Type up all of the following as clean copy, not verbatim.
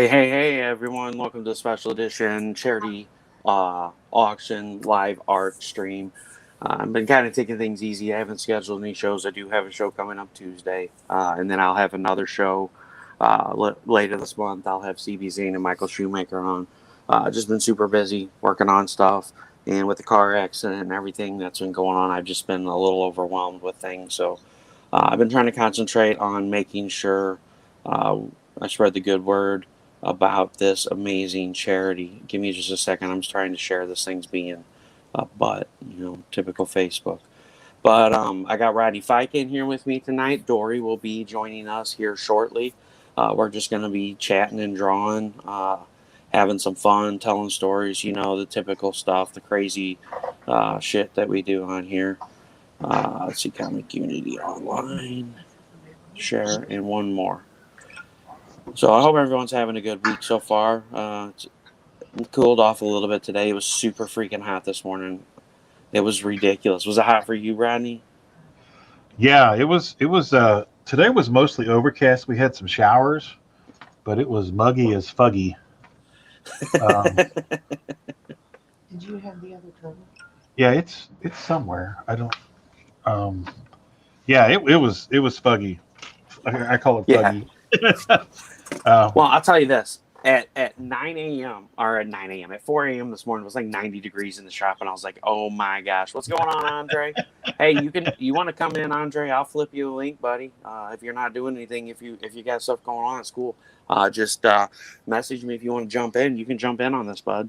Hey, everyone. Welcome to the special edition charity auction live art stream. I've been kind of taking things easy. I haven't scheduled any shows. I do have a show coming up Tuesday, and then I'll have another show later this month. I'll have CB Zane and Michael Shoemaker on. Just been super busy working on stuff, and with the car accident and everything that's been going on, I've just been a little overwhelmed with things. So I've been trying to concentrate on making sure uh, I spread the good word about this amazing charity. Give me just a second. I'm just trying to share this thing's being a butt, typical Facebook. But I got Rodney Fike in here with me tonight. Dory will be joining us here shortly. We're just going to be chatting and drawing, having some fun, telling stories, the typical stuff, the crazy shit that we do on here. Let's see, Comic Unity Online, share, and one more. So I hope everyone's having a good week so far. It's cooled off a little bit today. It was super freaking hot this morning. It was ridiculous. Was it hot for you, Rodney? Yeah, it was. Today was mostly overcast. We had some showers, but it was muggy as fuggy. Um, Did you have the other turtle? yeah, it's somewhere. I don't. Um, yeah, it was fuggy. I call it Yeah. fuggy. uh, Well, I'll tell you this. At 9 a.m. or at 9 a.m. at 4 a.m. this morning, it was like 90 degrees in the shop, and I was like, "Oh my gosh, what's going on, Andre? Hey, you want to come in, Andre? I'll flip you a link, buddy. If you're not doing anything, if you got stuff going on at school, just message me if you want to jump in. You can jump in on this, bud.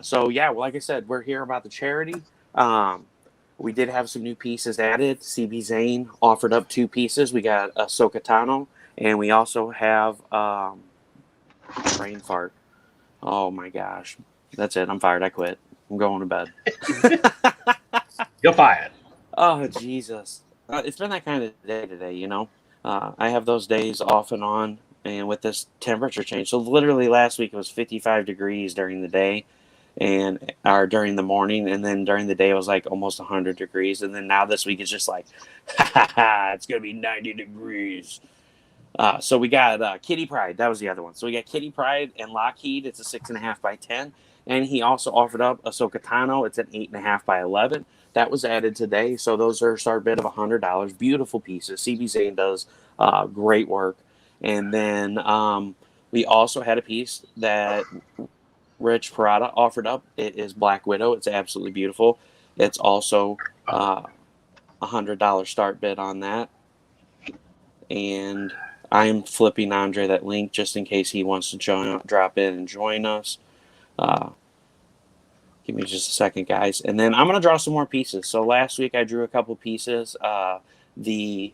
So yeah, well, like I said, we're here about the charity. Um, we did have some new pieces added. CB Zane offered up 2 pieces. We got Ahsoka Tano, and we also have brain fart. Oh my gosh, that's it. I'm fired. I quit. I'm going to bed. You're fired. Oh Jesus, it's been that kind of day today. I have those days off and on, and with this temperature change. So literally last week it was 55 degrees during the day, and or during the morning, and then during the day it was like almost 100 degrees, and then now this week it's just like, it's gonna be 90 degrees. So we got Kitty Pride. That was the other one. So we got Kitty Pride and Lockheed. It's a 6.5 by 10, and he also offered up Ahsoka Tano. It's an 8.5 by 11. That was added today. So those are a start bid of $100. Beautiful pieces. CB Zane does great work. And then we also had a piece that Rich Parada offered up. It is Black Widow. It's absolutely beautiful. It's also $100 start bid on that. And I'm flipping Andre that link just in case he wants to drop in and join us. Uh, give me just a second, guys. And then I'm going to draw some more pieces. So last week I drew a couple pieces. The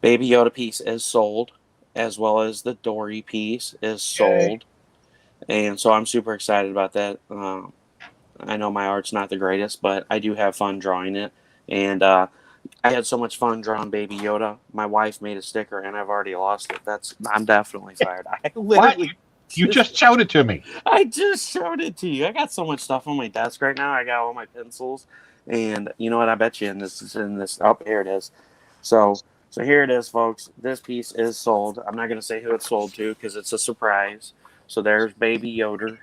Baby Yoda piece is sold, as well as the Dory piece is sold. And so I'm super excited about that. I know my art's not the greatest, but I do have fun drawing it. And I had so much fun drawing Baby Yoda. My wife made a sticker, and I've already lost it. I'm definitely fired. I What? literally You just showed it to me. I just showed it to you. I got so much stuff on my desk right now. I got all my pencils, and you know what? I bet you in this. Oh, here it is. So here it is, folks. This piece is sold. I'm not going to say who it's sold to because it's a surprise. So there's Baby Yoda,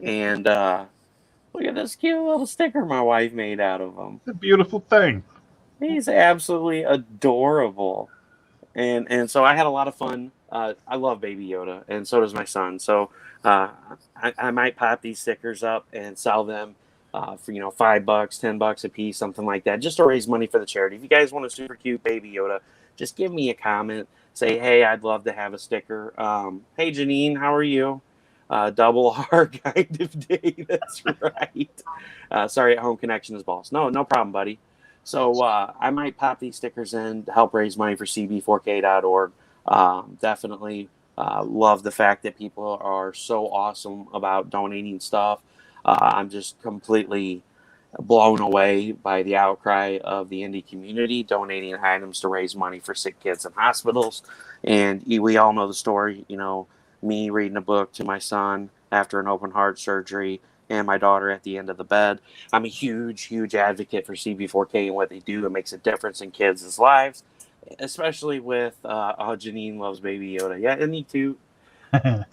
and look at this cute little sticker my wife made out of him. It's a beautiful thing. He's absolutely adorable. And so I had a lot of fun. I love Baby Yoda, and so does my son. So I might pop these stickers up and sell them for $5, $10 a piece, something like that, just to raise money for the charity. If you guys want a super cute Baby Yoda, just give me a comment. Say, hey, I'd love to have a sticker. Hey, Janine, how are you? Double R kind of day. That's right. Sorry, at home connection is boss. No problem, buddy. So I might pop these stickers in to help raise money for cb4k.org. Definitely love the fact that people are so awesome about donating stuff. I'm just completely blown away by the outcry of the indie community donating items to raise money for sick kids in hospitals. And we all know the story, me reading a book to my son after an open heart surgery and my daughter at the end of the bed. I'm a huge advocate for CB4K and what they do. It makes a difference in kids' lives. especially with Janine loves Baby Yoda. Yeah, and me too. I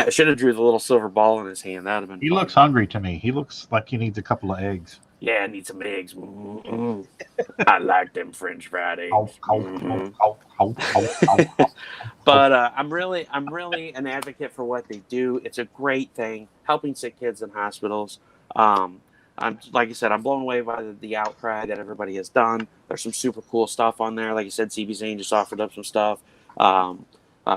should have drew the little silver ball in his hand. That'd have been He fun. looks hungry to me. He looks like he needs a couple of eggs. Yeah, I need some eggs. Mm-mm. I like them French fried eggs. Mm-mm. But I'm really an advocate for what they do. It's a great thing, helping sick kids in hospitals. I'm like I said, I'm blown away by the outcry that everybody has done. There's some super cool stuff on there. Like you said, CB Zane just offered up some stuff. Um,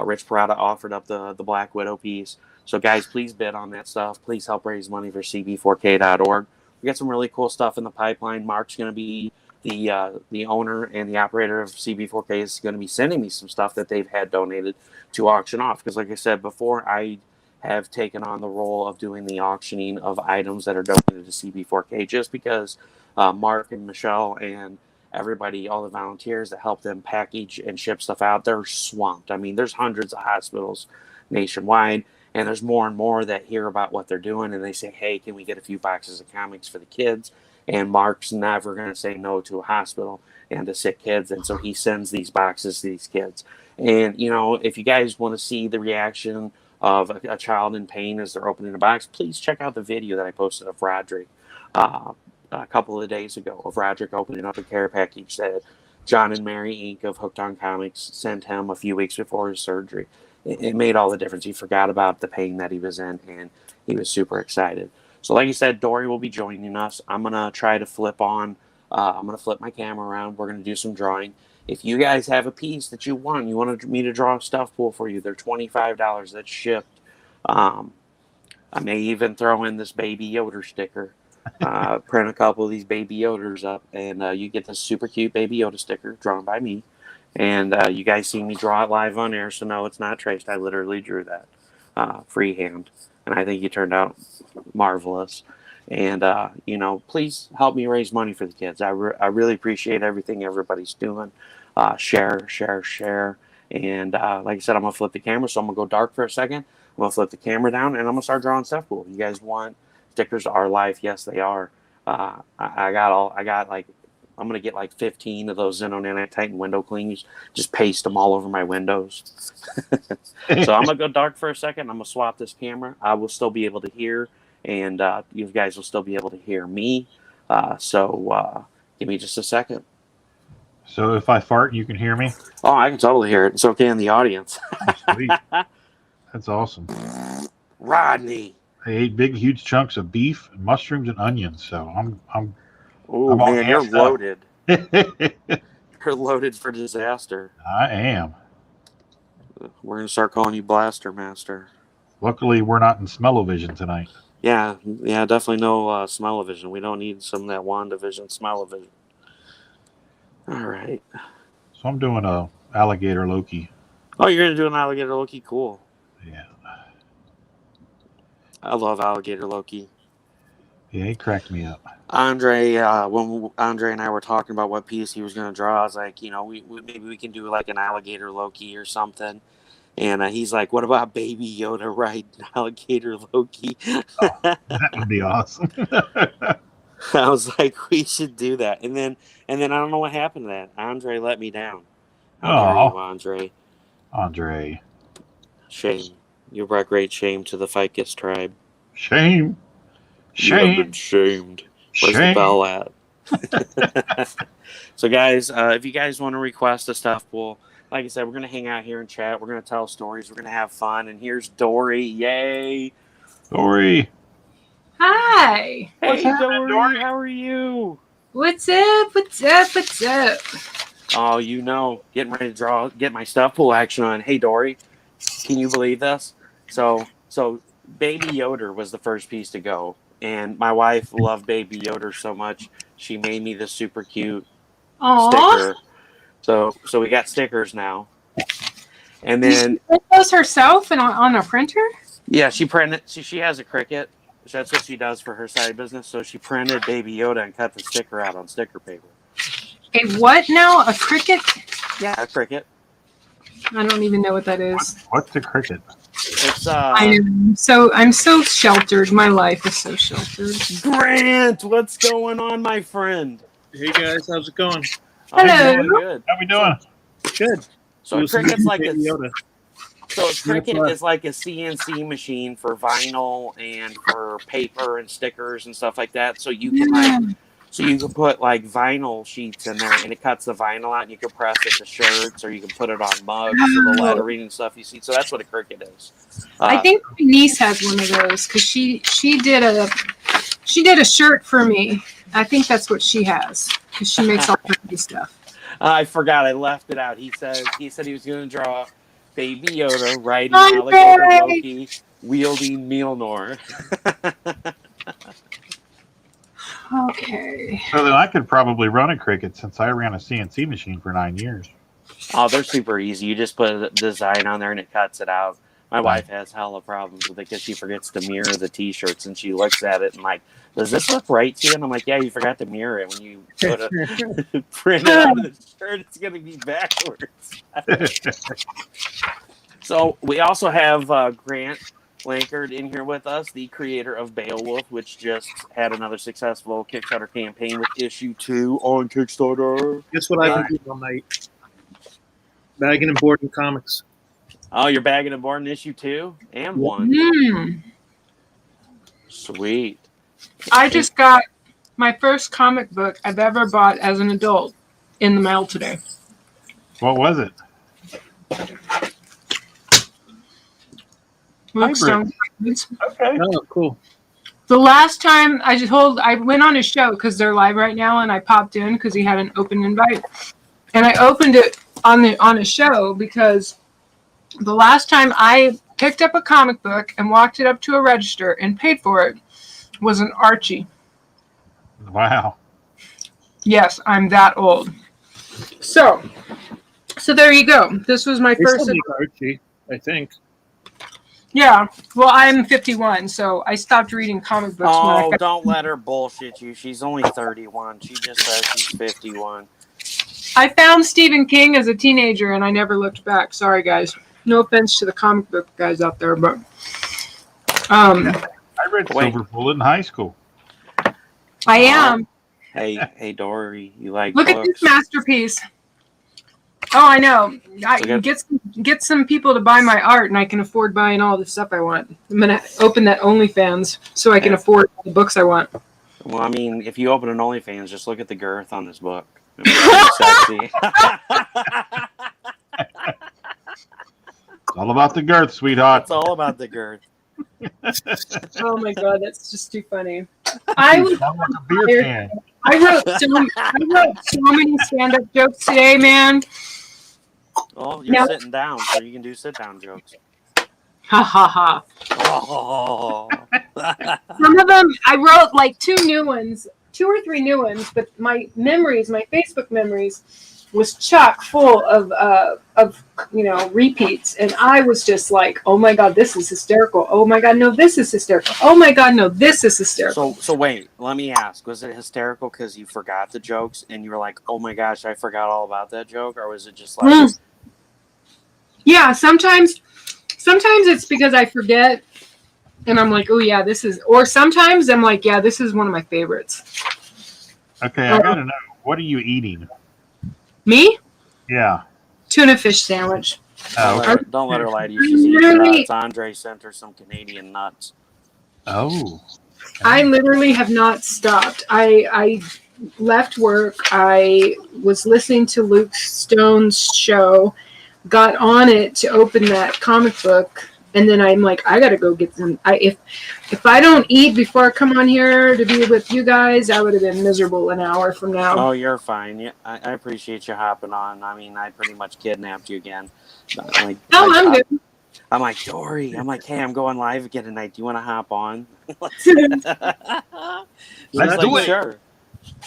Rich Parada offered up the Black Widow piece. So guys, please bid on that stuff. Please help raise money for CB4K.org. We got some really cool stuff in the pipeline. Mark's going to be the owner and the operator of CB4K is going to be sending me some stuff that they've had donated to auction off. Because like I said before, I have taken on the role of doing the auctioning of items that are donated to CB4K just because Mark and Michelle and everybody, all the volunteers that help them package and ship stuff out, they're swamped. I mean, there's hundreds of hospitals nationwide, and there's more and more that hear about what they're doing, and they say, hey, can we get a few boxes of comics for the kids? And Mark's never going to say no to a hospital and to sick kids, and so he sends these boxes to these kids. And, you know, if you guys want to see the reaction of a child in pain as they're opening a box, please check out the video that I posted of Roderick a couple of days ago, of Roderick opening up a care package that John and Mary Inc. of Hooked on Comics sent him a few weeks before his surgery. It made all the difference. He forgot about the pain that he was in, and he was super excited. So like you said, Dory will be joining us. I'm going to try to flip on. I'm going to flip my camera around. We're going to do some drawing. If you guys have a piece that you want me to draw a Stefpool for you, they're $25. That's shipped. I may even throw in this Baby Yoda sticker. Print a couple of these Baby Yoders up, and you get this super cute Baby Yoda sticker drawn by me. And you guys see me draw it live on air, so no, it's not traced. I literally drew that freehand, and I think it turned out marvelous. And you know, please help me raise money for the kids. I really appreciate everything everybody's doing. Share. And like I said, I'm gonna flip the camera, so I'm gonna go dark for a second. I'm gonna flip the camera down, and I'm gonna start drawing Stefpool. You guys want stickers are life? Yes, they are. I got like, I'm gonna get like 15 of those Xenon Anti-Titan window cleaners. Just paste them all over my windows. So I'm gonna go dark for a second. I'm gonna swap this camera. I will still be able to hear, and you guys will still be able to hear me. So give me just a second. So if I fart, you can hear me? Oh, I can totally hear it. It's okay in the audience. Sweet. That's awesome. Rodney. I ate big, huge chunks of beef, mushrooms, and onions. So I'm. Oh man, you're loaded. You're loaded for disaster. I am. We're gonna start calling you Blaster Master. Luckily, we're not in smell-o-vision tonight. Yeah, definitely no smell-o-vision. We don't need some of that WandaVision smell-o-vision. All right. So I'm doing a Alligator Loki. Oh, you're gonna do an Alligator Loki? Cool. Yeah. I love Alligator Loki. Yeah, he cracked me up. Andre, when Andre and I were talking about what piece he was going to draw, I was like, you know, maybe we can do like an Alligator Loki or something. And he's like, what about Baby Yoda riding Alligator Loki? Oh, that would be awesome. I was like, we should do that. And then I don't know what happened to that. Andre let me down. How dare you, Andre? Andre. Shame. You brought great shame to the Ficus tribe. Shame. You have been shamed. Where's the bell at? So, guys, if you guys want to request a Stefpool, like I said, we're going to hang out here and chat. We're going to tell stories. We're going to have fun. And here's Dory. Yay. Dory. Hi. Hey, Dory. How are you? What's up? What's up? What's up? Oh, you know, getting ready to get my Stefpool action on. Hey, Dory, can you believe this? So Baby Yoda was the first piece to go. And my wife loved Baby Yoda so much, she made me this super cute sticker. So we got stickers now. And then... She print those herself and on a printer? Yeah, she printed... She has a Cricut. That's what she does for her side business. So she printed Baby Yoda and cut the sticker out on sticker paper. A what now? A Cricut? Yeah, a Cricut. I don't even know what that is. What's a Cricut? It's I'm so sheltered. My life is so sheltered. Grant, what's going on, my friend? Hey guys, how's it going? Hello. Doing good. How we doing? Good. So a Cricket's like a Yoda. so a Cricket is like a CNC machine for vinyl and for paper and stickers and stuff like that. So you can put like vinyl sheets in there, and it cuts the vinyl out, and you can press it to shirts, or you can put it on mugs for the lettering and stuff you see. So that's what a Cricket is. I think my niece has one of those because she did a shirt for me. I think that's what she has because she makes all kinds of stuff. I forgot. I left it out. He said he was going to draw Baby Yoda riding Alligator Loki wielding Mjolnir. Okay. So then I could probably run a Cricket since I ran a CNC machine for 9 years. Oh, they're super easy. You just put a design on there and it cuts it out. My wife has hella problems with it because she forgets to mirror the T-shirts, and she looks at it and like, does this look right to you? And I'm like, yeah, you forgot to mirror it when you put a print it on the shirt. It's going to be backwards. So we also have Grant Flankard in here with us, the creator of Beowulf, which just had another successful Kickstarter campaign with issue 2 on Kickstarter. Guess what I've been doing all night? Bagging and boarding comics. Oh, you're bagging and boarding issue 2 and 1. Sweet. I just got my first comic book I've ever bought as an adult in the mail today. What was it? Lookstone. Okay. Oh, cool. The last time I went on his show because they're live right now, and I popped in because he had an open invite, and I opened it on a show because the last time I picked up a comic book and walked it up to a register and paid for it was an Archie. Wow. Yes, I'm that old. So there you go. This was my They first. still make Archie, I think. Yeah. Well, I'm 51, so I stopped reading comic books. Oh, don't let her bullshit you. She's only 31. She just says she's 51. I found Stephen King as a teenager, and I never looked back. Sorry, guys. No offense to the comic book guys out there, but I read Silver Bullet in high school. I am. Hey, Dory, you like Look books? at this masterpiece. Oh, I know. I Okay. get some people to buy my art, and I can afford buying all the stuff I want. I'm gonna open that OnlyFans so I can afford all the books I want. Well, I mean, if you open an OnlyFans, just look at the girth on this book. Sexy. It's all about the girth, sweetheart. It's all about the girth. Oh my god, that's just too funny. I was Sound like a beer can. I wrote so many stand-up jokes today, man. Well, you're sitting down, so you can do sit-down jokes. Ha ha ha. Oh. Some of them I wrote like 2 or 3 new ones, but my Facebook memories was chock full of repeats, and I was just like, oh my god, this is hysterical. Oh my god, no, this is hysterical. Oh my god, no, this is hysterical. So wait, let me ask: was it hysterical because you forgot the jokes and you were like, "Oh my gosh, I forgot all about that joke," or was it just like, Yeah, sometimes it's because I forget, and I'm like, oh yeah, this is, or sometimes I'm like, yeah, this is one of my favorites. Okay, I gotta know. What are you eating? Me? Yeah. Tuna fish sandwich. Oh, don't let her lie to you. She's eating nuts. Andre sent her some Canadian nuts. Oh. I literally have not stopped. I left work. I was listening to Luke Stone's show, got on it to open that comic book, and then I'm like, I gotta go get some. If I don't eat before I come on here to be with you guys, I would have been miserable an hour from now. Oh, you're fine. Yeah, I appreciate you hopping on. I mean, I pretty much kidnapped you again. I'm good. I'm like, Dory. I'm like, hey, I'm going live again tonight. Do you want to hop on? Let's do it. Sure.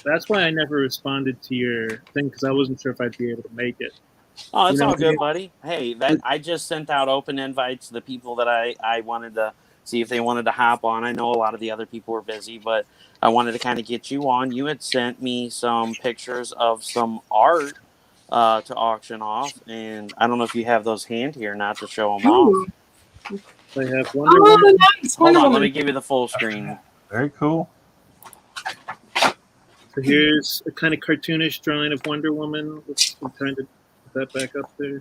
That's why I never responded to your thing, because I wasn't sure if I'd be able to make it. Oh, it's all good, buddy. Hey, I just sent out open invites to the people that I wanted to see if they wanted to hop on. I know a lot of the other people were busy, but I wanted to kind of get you on. You had sent me some pictures of some art to auction off, and I don't know if you have those hand here, not to show them off. I have Wonder Woman. Nice. Hold Wonder on, Woman. let me give you the full screen. Very cool. So here's a kind of cartoonish drawing of Wonder Woman. I'm trying to put that back up there.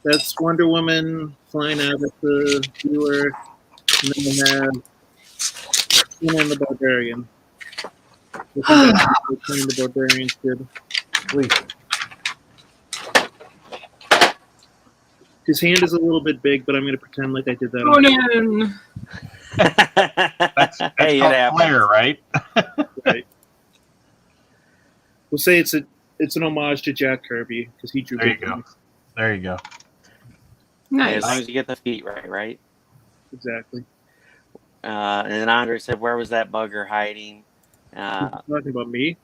That's Wonder Woman flying out at the viewer. And then we have Conan the Barbarian. Looking back at what Conan the Barbarians did. Please. His hand is a little bit big, but I'm going to pretend like I did that. Conan. That's Hey, it called happens. flair, right? Right. We'll say it's an homage to Jack Kirby because he drew. There you big go. things. There you go. As long Nice. as you get the feet right? Exactly. And then Andre said, "Where was that bugger hiding?" Talking about me.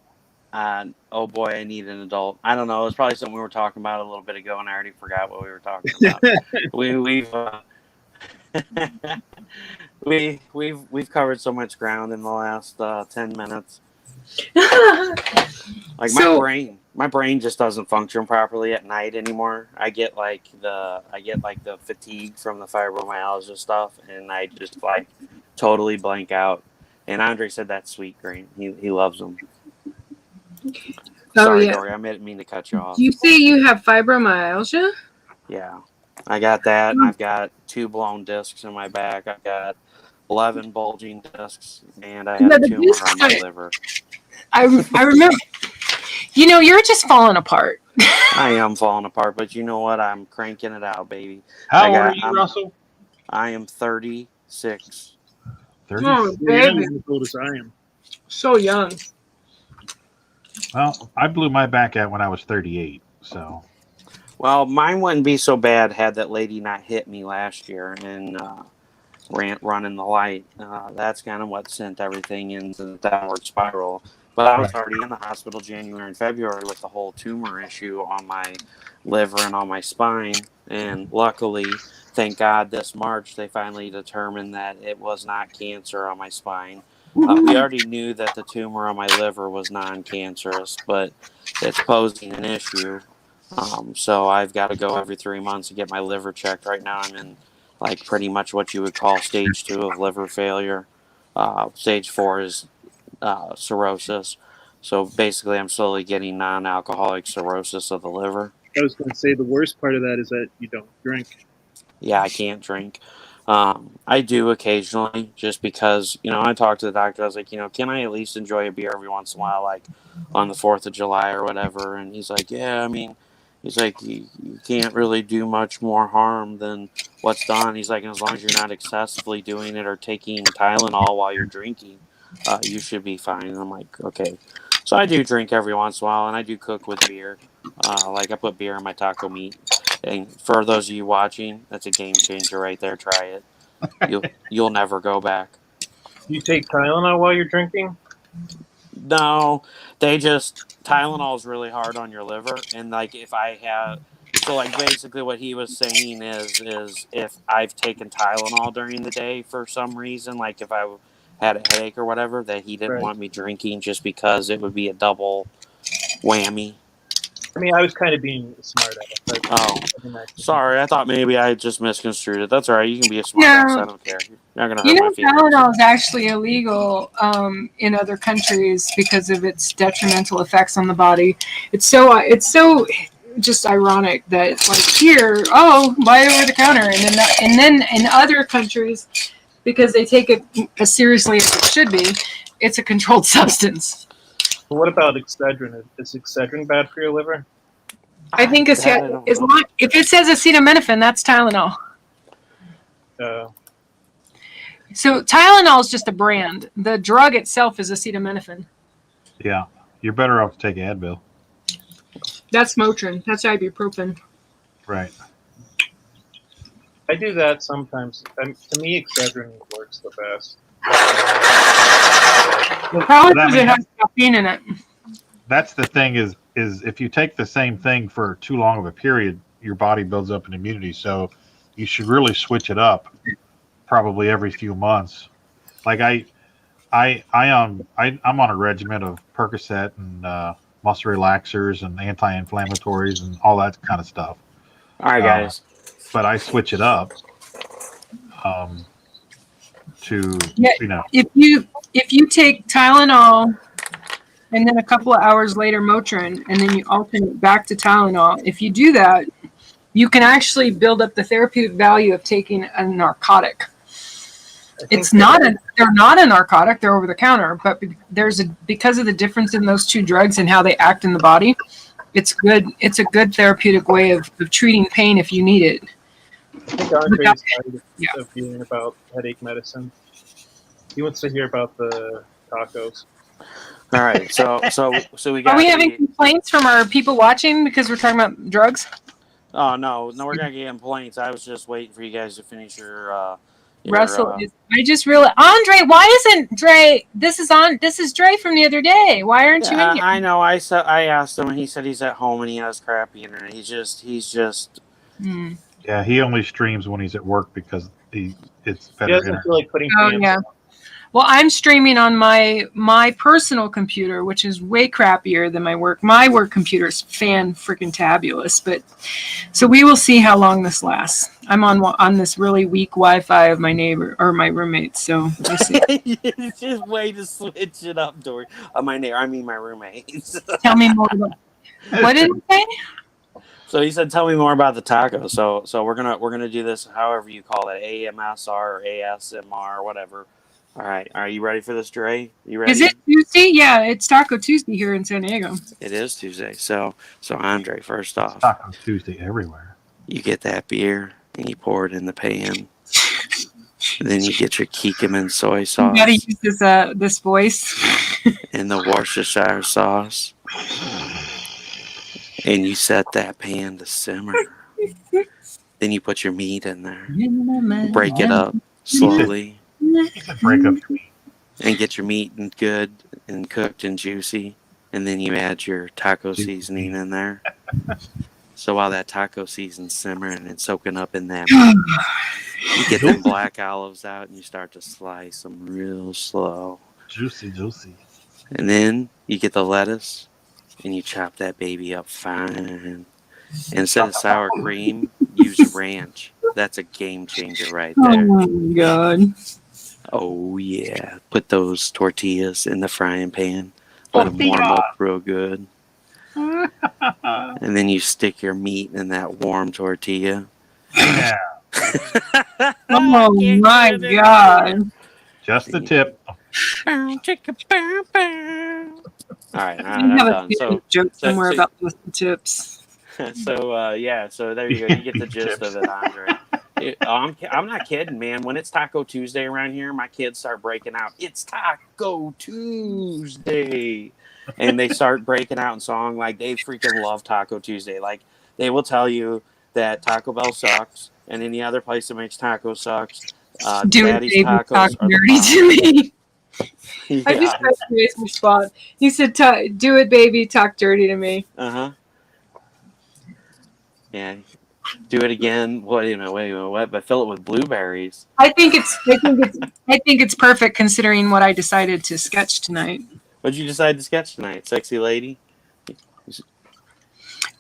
Oh boy, I need an adult. I don't know. It was probably something we were talking about a little bit ago, and I already forgot what we were talking about. we've covered so much ground in the last 10 minutes. Like my brain just doesn't function properly at night anymore. I get like the fatigue from the fibromyalgia stuff, and I just like totally blank out. And Andre said that's sweet green. He loves them. Oh, Sorry, yeah. Dory, I didn't mean to cut you off. You say you have fibromyalgia? Yeah, I got that. I've got 2 blown discs in my back. I've got 11 bulging discs, and I have Yeah, a the tumor discs on my are- liver. I remember. You know, you're just falling apart. I am falling apart, but you know what? I'm cranking it out, baby. How old are you, Russell? I am 36. 30. Oh, You're not baby. as old as I am. So young. Well, I blew my back out when I was 38. So Well, mine wouldn't be so bad had that lady not hit me last year and running the light. That's kind of what sent everything into the downward spiral. But I was already in the hospital January and February with the whole tumor issue on my liver and on my spine. And luckily, thank God, this March they finally determined that it was not cancer on my spine. We already knew that the tumor on my liver was non-cancerous, but it's posing an issue. So I've got to go every 3 months to get my liver checked. Right now I'm in like pretty much what you would call stage 2 of liver failure. Stage 4 is cirrhosis. So basically I'm slowly getting non-alcoholic cirrhosis of the liver. I was going to say the worst part of that is that you don't drink. Yeah, I can't drink. I do occasionally just because, I talked to the doctor. I was like, can I at least enjoy a beer every once in a while, like on the 4th of July or whatever? And he's like, yeah, I mean, he's like, you can't really do much more harm than what's done. He's like, as long as you're not excessively doing it or taking Tylenol while you're drinking, you should be fine. And I'm like, okay. So I do drink every once in a while, and I do cook with beer. Like I put beer in my taco meat. And for those of you watching, that's a game changer right there. Try it. You'll never go back. You take Tylenol while you're drinking? No, Tylenol is really hard on your liver, and like like basically what he was saying is if I've taken Tylenol during the day for some reason, like if I had a headache or whatever, that he didn't want me drinking just because it would be a double whammy. I mean, I was kind of being smart at it. Oh, sorry. I thought maybe I just misconstrued it. That's all right. You can be a smart ass. I don't care. You're not going to hurt my feelings. Tylenol is actually illegal in other countries because of its detrimental effects on the body. It's so just ironic that like here, buy it over the counter, and then in other countries, because they take it as seriously as it should be, it's a controlled substance. But what about Excedrin? Is Excedrin bad for your liver? I think if it says acetaminophen, that's Tylenol. So Tylenol is just a brand. The drug itself is acetaminophen. yeah, you're better off to take Advil. That's Motrin. That's ibuprofen. Right. I do that sometimes. To me, Excedrin works the best. Probably because it has caffeine in it. That's the thing is if you take the same thing for too long of a period, your body builds up an immunity. So you should really switch it up probably every few months. Like I'm on a regimen of Percocet and muscle relaxers and anti-inflammatories and all that kind of stuff. All right, guys. But I switch it up if you take Tylenol and then a couple of hours later Motrin, and then you alternate back to Tylenol. If you do that, you can actually build up the therapeutic value of taking a narcotic. It's not they're not a narcotic, they're over the counter, but because of the difference in those two drugs and how they act in the body, it's a good therapeutic way of treating pain if you need it. I think Andre's tired of hearing about headache medicine. He wants to hear about the tacos. All right, so we got. Are we having complaints from our people watching because we're talking about drugs? Oh no, we're gonna get complaints. I was just waiting for you guys to finish your Russell, I just realized, Andre, why isn't Dre? This is Dre from the other day. Why aren't you in here? I know. I asked him, and he said he's at home and he has crappy internet. He's just. Yeah, he only streams when he's at work because it's better. He doesn't feel like putting. Oh yeah. Well, I'm streaming on my personal computer, which is way crappier than my work. My work computer is fan-freaking-tabulous, but so we will see how long this lasts. I'm on this really weak Wi-Fi of my neighbor or my roommate, so we'll see. It's just way to switch it up, Dory. My neighbor, I mean my roommates. Tell me more about what did he say? So he said, "Tell me more about the taco." So we're gonna do this, however you call it, AMSR or ASMR or whatever. All right, are you ready for this, Dre? You ready? Is it Tuesday? Yeah, it's Taco Tuesday here in San Diego. It is Tuesday. So Andre, first off, Taco Tuesday everywhere. You get that beer and you pour it in the pan. And then you get your Kikkoman soy sauce. You gotta use this voice. And the Worcestershire sauce. And you set that pan to simmer. Then you put your meat in there. Break it up slowly. Break up your meat. And get your meat good and cooked and juicy. And then you add your taco seasoning in there. So while that taco season's simmering and soaking up in that meat, you get them black olives out and you start to slice them real slow. Juicy. And then you get the lettuce and you chop that baby up fine. And instead of sour cream, use ranch. That's a game changer right there. Oh my God. Oh yeah. Put those tortillas in the frying pan. Let them warm up real good. And then you stick your meat in that warm tortilla. Yeah. Oh my God. Just the tip. All right, I'm I have done. a joke somewhere about those tips. So there you go. You get the gist of it, Andre. I'm not kidding, man. When it's Taco Tuesday around here, my kids start breaking out. It's Taco Tuesday. And they start breaking out in song like they freaking love Taco Tuesday. Like they will tell you that Taco Bell sucks and any other place that makes tacos sucks. Do it, baby, talk dirty to me. Yeah. I just tried to raise my spot. He said, "Do it, baby, talk dirty to me." Yeah. Do it again. What? But fill it with blueberries. I think it's perfect considering what I decided to sketch tonight. What'd you decide to sketch tonight, sexy lady?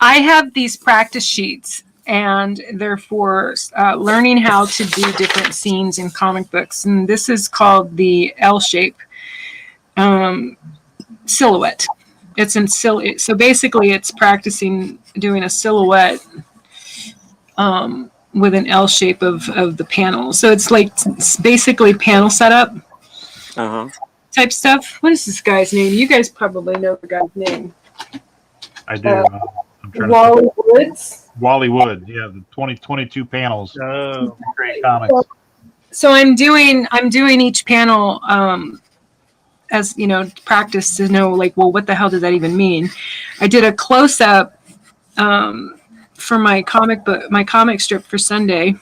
I have these practice sheets, and they're for learning how to do different scenes in comic books. And this is called the L shape silhouette. It's in silhouette. So basically, it's practicing doing a silhouette with an L shape of the panel. So it's basically panel setup. Type stuff. What is this guy's name? You guys probably know the guy's name. I do. Wally Woods. Wally Wood. Yeah, the 2022 panels. Oh, great comics. So I'm doing each panel as practice to know what the hell does that even mean? I did a close up for my comic strip for Sunday.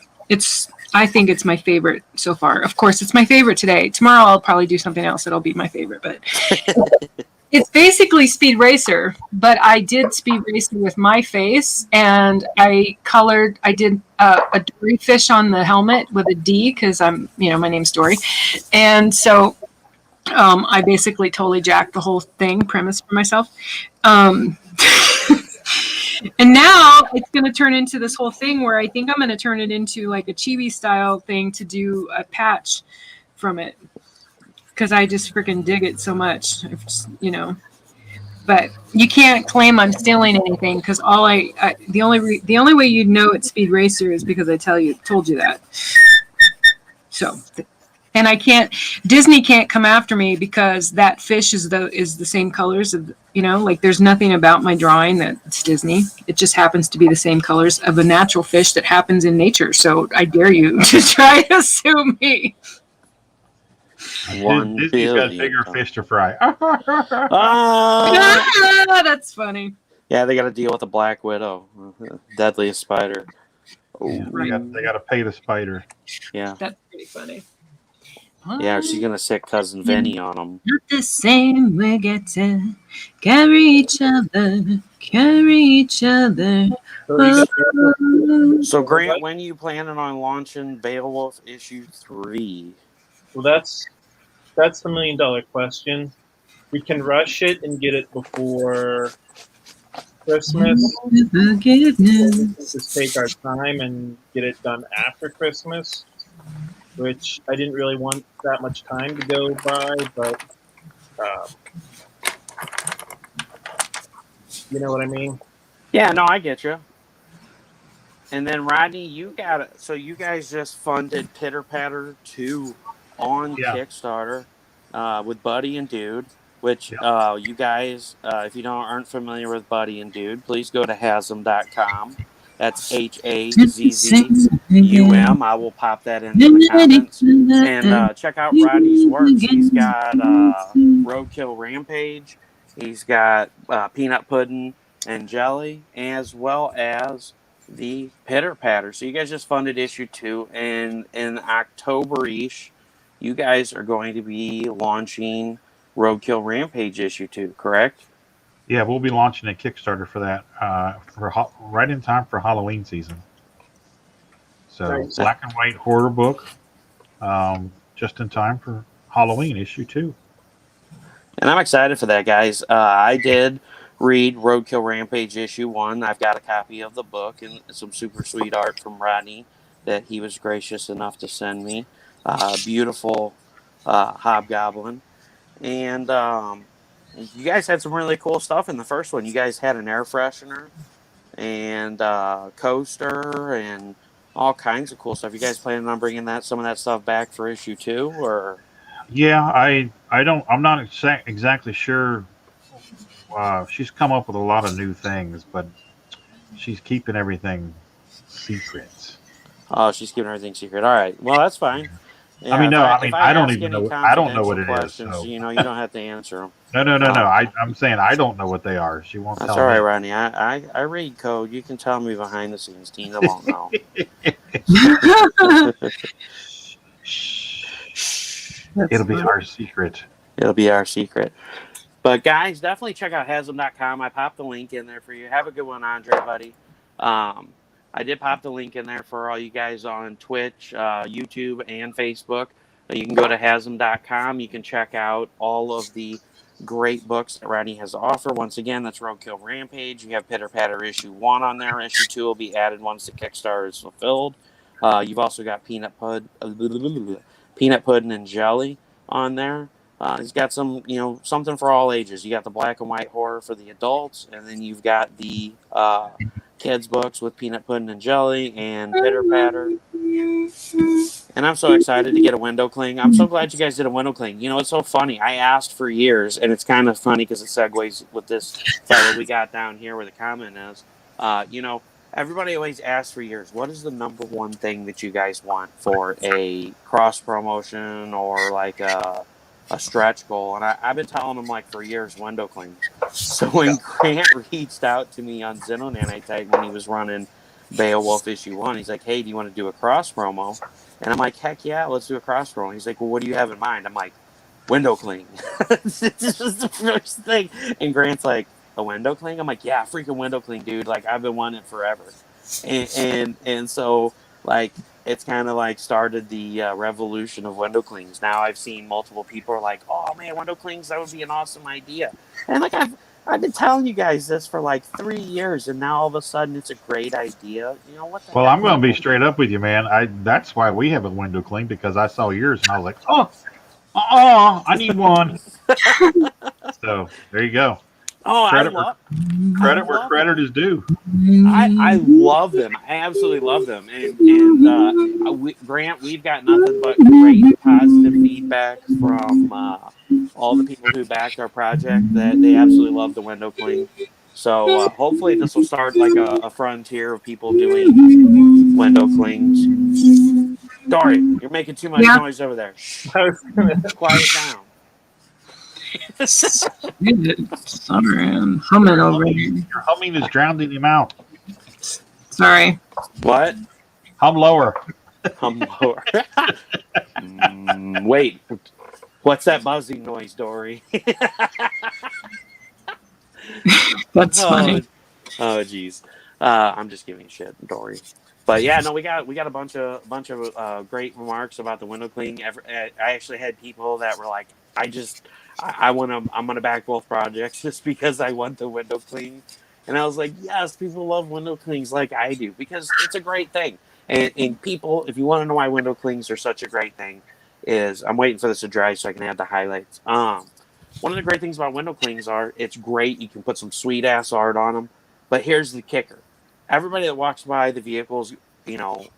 I think it's my favorite so far. Of course, it's my favorite today. Tomorrow I'll probably do something else that'll be my favorite, but it's basically Speed Racer, but I did Speed Racer with my face, and I did a Dory fish on the helmet with a D because my name's Dory. And so I basically totally jacked the whole premise for myself. And now it's going to turn into this whole thing where I think I'm going to turn it into like a chibi style thing to do a patch from it. Because I just freaking dig it so much. But you can't claim I'm stealing anything because the only way you'd know it's Speed Racer is because I told you that. So, and I can't. Disney can't come after me because that fish is the same colors of like there's nothing about my drawing that's Disney. It just happens to be the same colors of a natural fish that happens in nature. So I dare you to try to sue me. Disney's got bigger fish to fry. That's funny. Yeah, they got to deal with the Black Widow, deadliest spider. Yeah, they got to pay the spider. Yeah, that's pretty funny. Yeah, she's gonna sick cousin Vinny on them. Not the same. We get to carry each other. So Grant, when are you planning on launching Beowulf issue 3? Well, that's the $1 million question. We can rush it and get it before Christmas. Just take our time and get it done after Christmas, which I didn't really want that much time to go by, but you know what I mean? Yeah, no, I get you. And then Rodney, you got it. So you guys just funded Pitter Patter 2 on Kickstarter with Buddy and Dude, which you guys, if you aren't familiar with Buddy and Dude, please go to Hasm.com. That's HAZZUM. I will pop that into the comments. And check out Rodney's work. He's got Roadkill Rampage. He's got Peanut Pudding and Jelly, as well as the Pitter Patter. So you guys just funded issue 2. And in October-ish, you guys are going to be launching Roadkill Rampage issue 2, correct? Yeah, we'll be launching a Kickstarter for that right in time for Halloween season. So Nice. black and white horror book, just in time for Halloween issue 2. And I'm excited for that, guys. I did read Roadkill Rampage issue 1. I've got a copy of the book and some super sweet art from Rodney that he was gracious enough to send me. Beautiful hobgoblin. And you guys had some really cool stuff in the first one. You guys had an air freshener and coaster and all kinds of cool stuff. You guys planning on bringing some of that stuff back for issue 2, or? Yeah, I'm not exactly sure. She's come up with a lot of new things, but she's keeping everything secret. Oh, she's keeping everything secret. All right. Well, that's fine. Yeah, I don't even know. I don't know what it is. So. You don't have to answer them. No. I'm saying I don't know what they are. She won't tell me. That's all right, Rodney. I read code. You can tell me behind the scenes. Tina won't know. It'll be our secret. It'll be our secret. But guys, definitely check out Hasm.com. I popped the link in there for you. Have a good one, Andre, buddy. I did pop the link in there for all you guys on Twitch, YouTube, and Facebook. You can go to Hasm.com. You can check out all of the great books that Rodney has to offer. Once again, that's Roadkill Rampage. You have Pitter Patter issue 1 on there. Issue 2 will be added once the Kickstarter is fulfilled. You've also got Peanut Pudding and Jelly on there. He's got some, something for all ages. You got the black and white horror for the adults, and then you've got the kids' books with Peanut Pudding and Jelly and Pitter Patter. And I'm so excited to get a window cling. I'm so glad you guys did a window cling. It's so funny. I asked for years, and it's kind of funny because it segues with this fellow we got down here where the comment is. Everybody always asks for years, what is the number one thing that you guys want for a cross promotion or like a stretch goal? And I've been telling them for years, window clings. So when Grant reached out to me on Xenonanite when he was running Beowulf issue 1, he's like, hey, do you want to do a cross promo? And I'm like, heck yeah, let's do a cross promo. He's like, well, what do you have in mind? I'm like, window cling. This is the first thing. And Grant's like, a window cling? I'm like, yeah, freaking window cling, dude. I've been wanting it forever. And so it's kind of started the revolution of window clings. Now I've seen multiple people are like, oh man, window clings, that would be an awesome idea. And I've been telling you guys this for 3 years, and now all of a sudden it's a great idea. What the Well, I'm going to be straight up with you, man. That's why we have a window cling, because I saw yours and I was like, I need one. So there you go. Oh, Credit where credit is due. I love them. I absolutely love them. Grant, we've got nothing but great positive feedback from all the people who backed our project that they absolutely love the window cling. So hopefully this will start like a frontier of people doing window clings. Dory, you're making too much Yeah. noise over there. Shh, I was gonna, quiet down. Sorry, I'm humming over here. Your humming is drowning him out. Sorry. What? Hum lower. Hum lower. Wait, what's that buzzing noise, Dory? That's funny. Oh, geez. I'm just giving shit, Dory. But yeah, no, we got a bunch of great remarks about the window cleaning. I actually had people that were like, I'm gonna back both projects just because I want the window clean. And I was like, yes, people love window cleans like I do because it's a great thing. And people, if you want to know why window cleans are such a great thing, is I'm waiting for this to dry so I can add the highlights. One of the great things about window cleans are it's great. You can put some sweet ass art on them. But here's the kicker. Everybody that walks by the vehicles,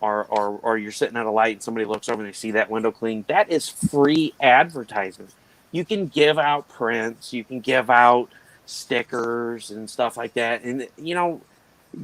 or you're sitting at a light and somebody looks over and they see that window clean, that is free advertisement. You can give out prints, you can give out stickers and stuff like that. And,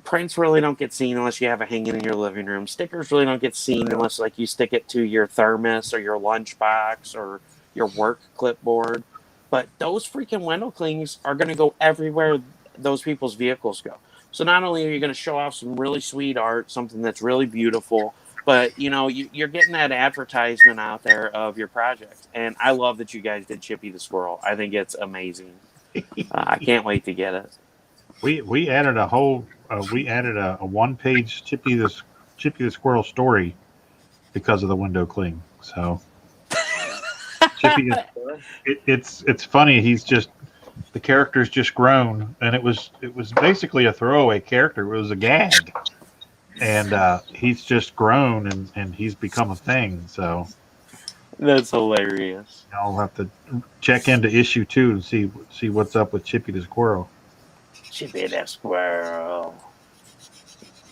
prints really don't get seen unless you have it hanging in your living room. Stickers really don't get seen unless, like, you stick it to your thermos or your lunchbox or your work clipboard. But those freaking window clings are going to go everywhere those people's vehicles go. So not only are you going to show off some really sweet art, something that's really beautiful, but you're getting that advertisement out there of your project. And I love that you guys did Chippy the Squirrel. I think it's amazing. I can't wait to get it. We added a whole a 1-page Chippy the Squirrel story because of the window cling. So Chippy it's funny. He's just the character's just grown, and it was basically a throwaway character. It was a gag, and he's just grown and he's become a thing. So That's hilarious. I'll have to check into issue 2 and see what's up with Chippy the Squirrel. Chippy the Squirrel.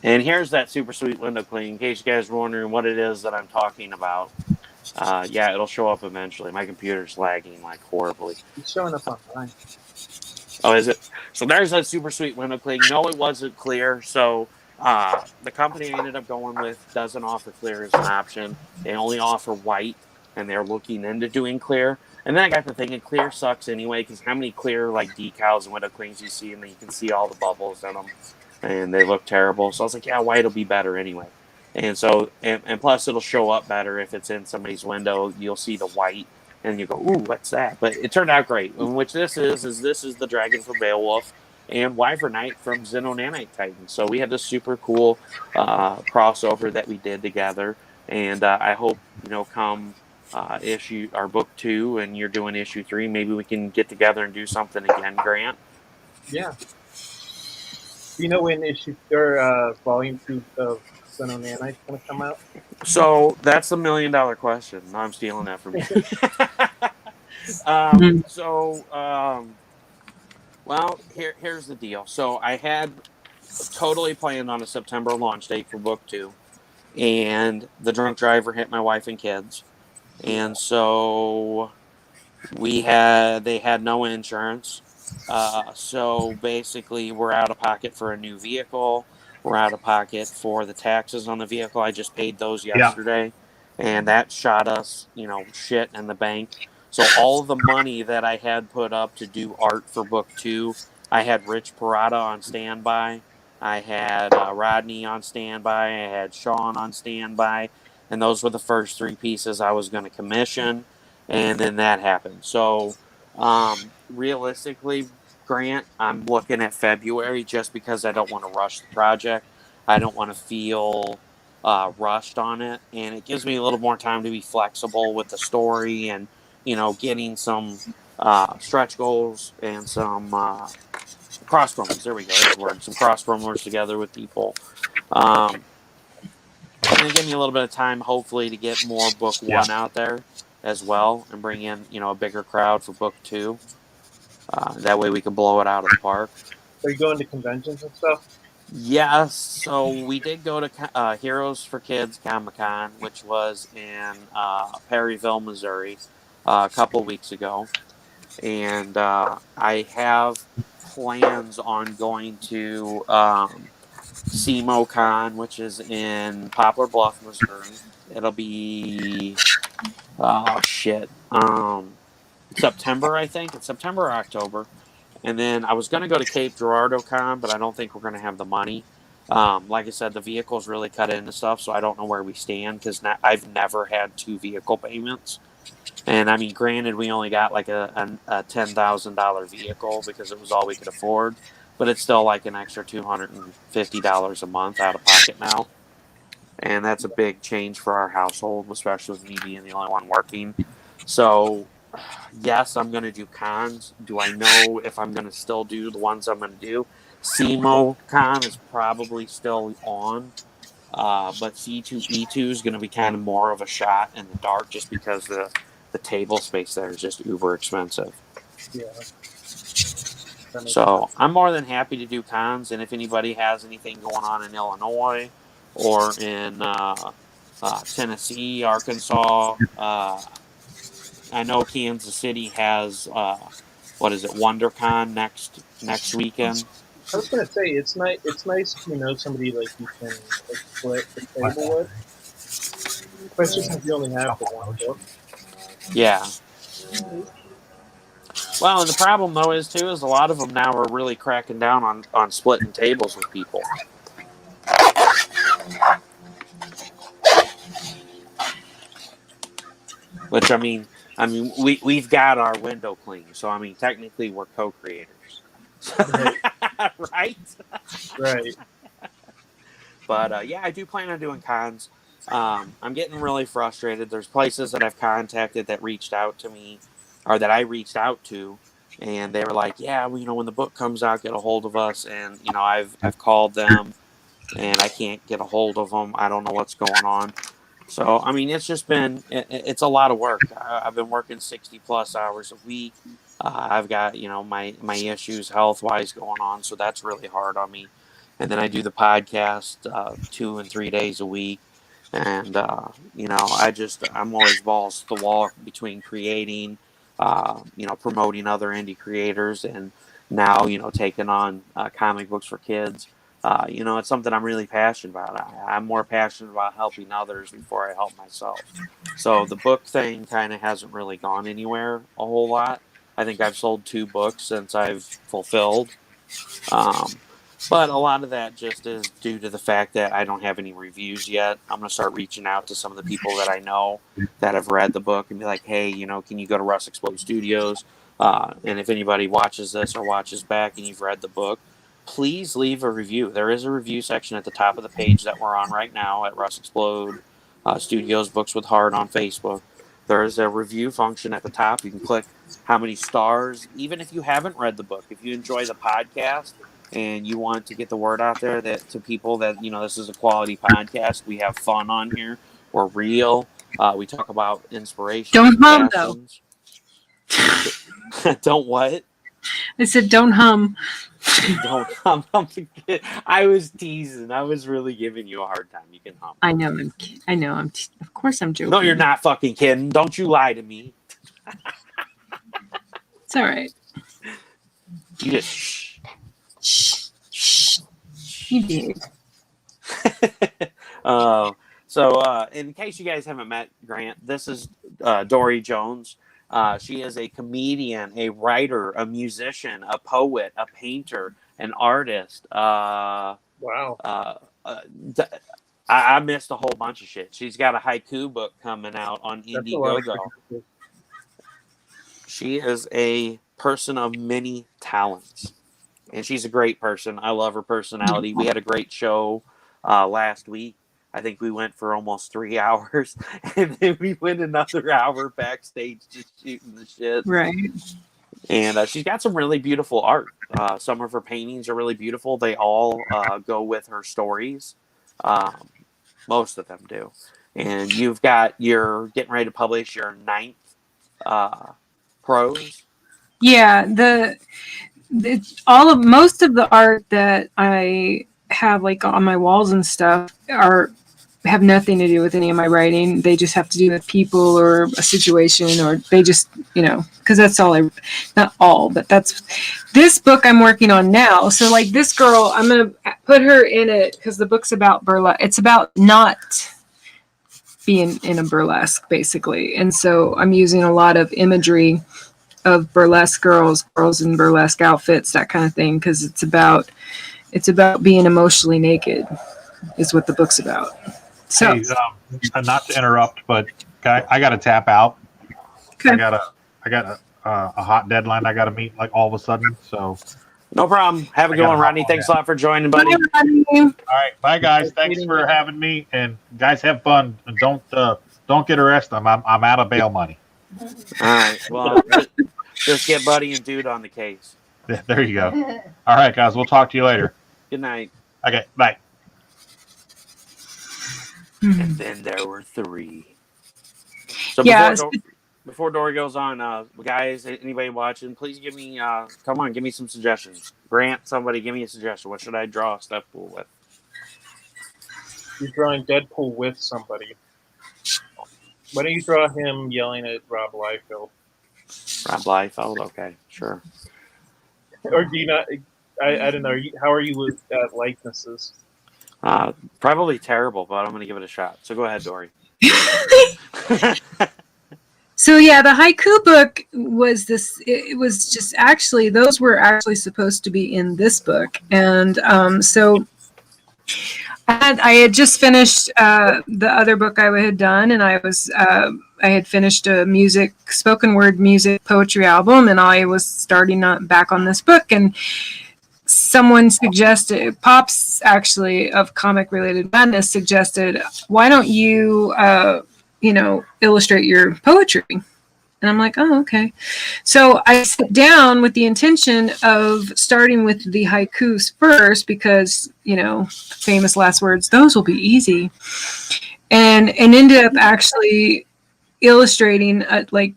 And here's that super sweet window clean, in case you guys are wondering what it is that I'm talking about. Yeah, it'll show up eventually. My computer's lagging like horribly. it's showing up online. Oh, is it? So there's that super sweet window clean. No, it wasn't clear. So the company I ended up going with doesn't offer clear as an option. They only offer white, and they're looking into doing clear. And then I got to thinking, clear sucks anyway, because how many clear like decals and window cleans you see, and then you can see all the bubbles in them, and they look terrible. So I was like, yeah, white will be better anyway. And so, and plus it'll show up better if it's in somebody's window. You'll see the white, and you go, ooh, what's that? But it turned out great. And which this is the Dragon from Beowulf and Wyvern Knight from Xenonanite Titan. So we had this super cool crossover that we did together. And I hope, come issue our book 2 and you're doing issue 3, maybe we can get together and do something again, Grant. Yeah. Do you know when issue or volume 2 of Sun on Nanite is going to come out? So that's the $1 million question. No, I'm stealing that from you. Well, here's the deal. So I had totally planned on a September launch date for book 2, and the drunk driver hit my wife and kids, and so they had no insurance. So basically, we're out of pocket for a new vehicle. We're out of pocket for the taxes on the vehicle. I just paid those yesterday, and that shot us, shit in the bank. So all of the money that I had put up to do art for book 2, I had Rich Parada on standby. I had Rodney on standby. I had Sean on standby. And those were the first 3 pieces I was going to commission. And then that happened. So realistically, Grant, I'm looking at February just because I don't want to rush the project. I don't want to feel rushed on it. And it gives me a little more time to be flexible with the story and, getting some stretch goals and some cross promos. There we go. That's the word. Some cross promos together with people. And then give me a little bit of time, hopefully, to get more book 1 out there as well and bring in, a bigger crowd for book 2. That way we can blow it out of the park. Are you going to conventions and stuff? Yes, so we did go to Heroes for Kids Comic-Con, which was in Perryville, Missouri, a couple weeks ago. And I have plans on going to SemoCon, which is in Poplar Bluff, Missouri. It'll be, oh shit, September, I think. It's September or October. And then I was going to go to Cape Girardeau Con, but I don't think we're going to have the money. Like I said, the vehicles really cut into stuff, so I don't know where we stand because I've never had 2 vehicle payments. And I mean, granted, we only got like a $10,000 vehicle because it was all we could afford, but it's still like an extra $250 a month out of pocket now. And that's a big change for our household, especially with me being the only one working. So, yes, I'm going to do cons. Do I know if I'm going to still do the ones I'm going to do? SEMO Con is probably still on. But C2E2 is going to be kind of more of a shot in the dark just because the table space there is just uber expensive. Yeah. So I'm more than happy to do cons, and if anybody has anything going on in Illinois or in Tennessee, Arkansas, I know Kansas City has what is it, WonderCon next weekend. I was gonna say it's nice. It's nice if you know somebody like you can like split the table with. Especially since you only have the one book. Yeah. Well, and the problem though is a lot of them now are really cracking down on splitting tables with people. Which I mean we've got our window clean, so I mean technically we're co-creators, right? Right. But yeah, I do plan on doing cons. I'm getting really frustrated. There's places that I've contacted that reached out to me, or that I reached out to, and they were like, "Yeah, well, when the book comes out, get a hold of us." And I've called them, and I can't get a hold of them. I don't know what's going on. So I mean, it's just been it's a lot of work. I've been working 60+ hours a week. I've got my issues health wise going on, so that's really hard on me. And then I do the podcast 2 and 3 days a week, and I'm always balls to the wall between creating, promoting other indie creators, and now taking on comic books for kids. It's something I'm really passionate about. I'm more passionate about helping others before I help myself. So the book thing kind of hasn't really gone anywhere a whole lot. I think I've sold 2 books since I've fulfilled. But a lot of that just is due to the fact that I don't have any reviews yet. I'm going to start reaching out to some of the people that I know that have read the book and be like, hey, can you go to Russ Explode Studios? And if anybody watches this or watches back and you've read the book, please leave a review. There is a review section at the top of the page that we're on right now at Russ Explode Studios Books with Heart on Facebook. There is a review function at the top. You can click how many stars, even if you haven't read the book. If you enjoy the podcast and you want to get the word out there that to people that this is a quality podcast, we have fun on here. We're real. We talk about inspiration. Don't hum though. Don't what? I said don't hum. Don't hum. I was teasing. I was really giving you a hard time. You can hum. I know. Of course I'm joking. No, you're not fucking kidding. Don't you lie to me. It's all right. You just shh. Shh. You did. So, in case you guys haven't met Grant, this is Dory Jones. She is a comedian, a writer, a musician, a poet, a painter, an artist. Wow. I missed a whole bunch of shit. She's got a haiku book coming out on Indiegogo. She is a person of many talents, and she's a great person. I love her personality. We had a great show last week. I think we went for almost 3 hours, and then we went another hour backstage just shooting the shit. Right. And she's got some really beautiful art. Some of her paintings are really beautiful. They all go with her stories. Most of them do. And you're getting ready to publish your 9th prose. Yeah, most of the art that I have like on my walls and stuff have nothing to do with any of my writing. They just have to do with people or a situation, or they just, because that's all not all, but that's this book I'm working on now. So like this girl, I'm going to put her in it because the book's about burlesque. It's about not being in a burlesque basically. And so I'm using a lot of imagery of burlesque girls in burlesque outfits, that kind of thing. Cause it's about being emotionally naked is what the book's about. So, Hey, not to interrupt, but I got to tap out. okay. I got a hot deadline I got to meet like all of a sudden. So No problem. Have a good one, Rodney. Thanks a lot for joining, buddy. Bye, Rodney. all right, bye guys. Thanks for having me, and guys have fun and don't get arrested. I'm out of bail money. All right. Well, just get Buddy and Dude on the case. There you go. All right, guys. We'll talk to you later. Good night. Okay, bye. And then there were 3. So Yeah. before Dory goes on, guys, anybody watching, please give me some suggestions. Grant, somebody give me a suggestion. What should I draw Stefpool with? You're drawing Deadpool with somebody. Why don't you draw him yelling at Rob Liefeld? Rob Liefeld? Okay, sure. Or do you not? I don't know. How are you with likenesses? Probably terrible, but I'm going to give it a shot. So go ahead, Dory. So yeah, the haiku book was this. It was just actually those were actually supposed to be in this book, and so I had just finished the other book I had done, and I had finished a spoken word music poetry album, and I was starting back on this book, and someone suggested, Pops actually of Comic Related Madness suggested, why don't you illustrate your poetry? And I'm like, oh, okay. So I sat down with the intention of starting with the haikus first because, famous last words, those will be easy. And ended up actually illustrating like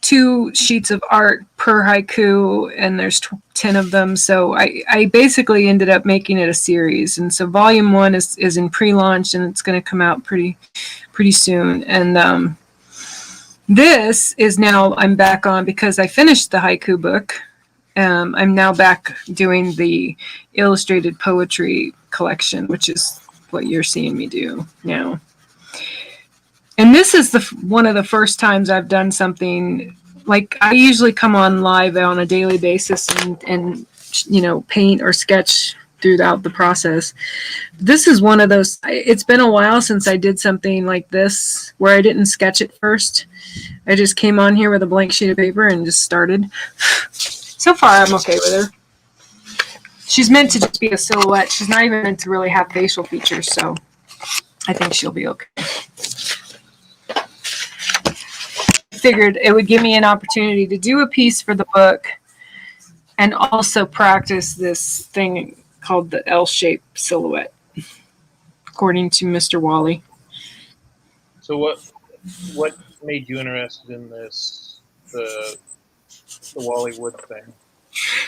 2 sheets of art per haiku, and there's 10 of them. So I basically ended up making it a series. And so volume 1 is in pre-launch, and it's going to come out pretty soon. And this is now I'm back on because I finished the haiku book. I'm now back doing the illustrated poetry collection, which is what you're seeing me do now. And this is one of the first times I've done something like I usually come on live on a daily basis and paint or sketch throughout the process. This is one of those. It's been a while since I did something like this where I didn't sketch it first. I just came on here with a blank sheet of paper and just started. So far, I'm okay with her. She's meant to just be a silhouette. She's not even meant to really have facial features, so I think she'll be okay. Figured it would give me an opportunity to do a piece for the book and also practice this thing called the L-shaped silhouette, according to Mr. Wally. So what made you interested in this, the Wally Wood thing?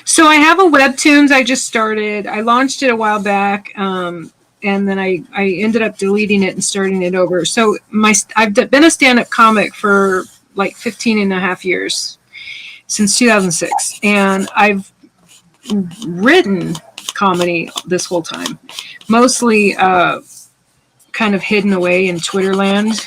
So I have a Webtoons I just started. I launched it a while back, and then I ended up deleting it and starting it over. So I've been a stand-up comic for like 15 and a half years, since 2006. And I've written comedy this whole time, mostly kind of hidden away in Twitter land.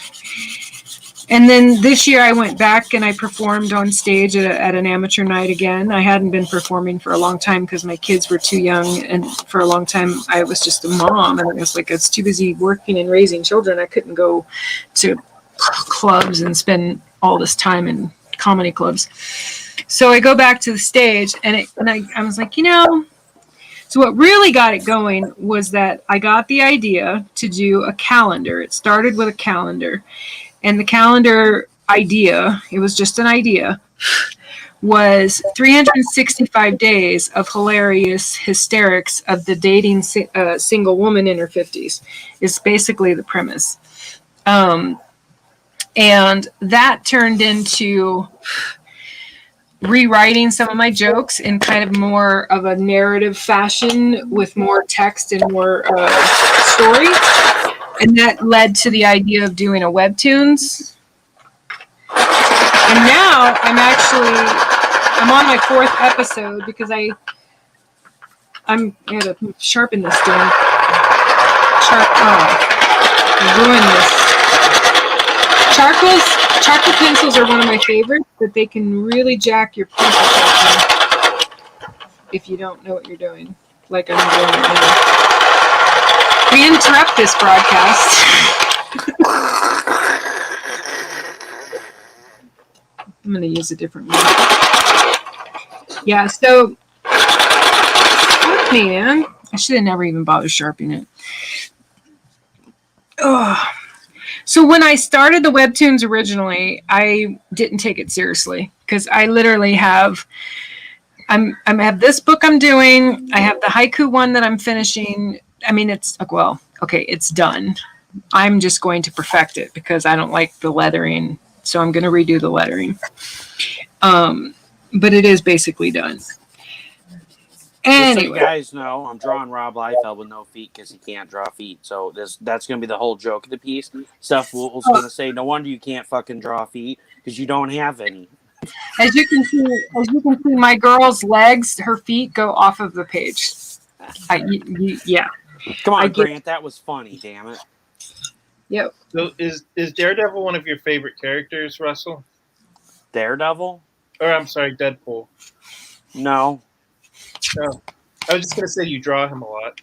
And then this year I went back and I performed on stage at an amateur night again. I hadn't been performing for a long time because my kids were too young, and for a long time I was just a mom, and it was like I was too busy working and raising children. I couldn't go to clubs and spend all this time in comedy clubs. So I go back to the stage, and I was like, so what really got it going was that I got the idea to do a calendar. It started with a calendar. And the calendar idea, it was just an idea, was 365 days of hilarious hysterics of the dating single woman in her 50s, is basically the premise. And that turned into rewriting some of my jokes in kind of more of a narrative fashion with more text and more story. And that led to the idea of doing a webtoons. And now I'm on my 4th episode because I gotta sharpen this damn ruin this. Charcoal pencils are one of my favorites, but they can really jack your pencil sharpening if you don't know what you're doing, like I'm doing right now. We interrupt this broadcast. I'm going to use a different one. Yeah, so fuck me, man. I should have never even bothered sharpening it. Ugh. So when I started the webtoons originally, I didn't take it seriously because I literally have this book I'm doing. I have the haiku one that I'm finishing. I mean, it's done. I'm just going to perfect it because I don't like the lettering, so I'm going to redo the lettering. But it is basically done. Anyway. Just so you guys know, I'm drawing Rob Liefeld with no feet because he can't draw feet. So that's going to be the whole joke of the piece. Stefpool's going to say, no wonder you can't fucking draw feet because you don't have any. As you can see, my girl's legs, her feet go off of the page. Yeah. Come on, Grant, that was funny, damn it. Yep. So is Daredevil one of your favorite characters, Russell? Daredevil? Or I'm sorry, Deadpool. No. No. I was just gonna say you draw him a lot.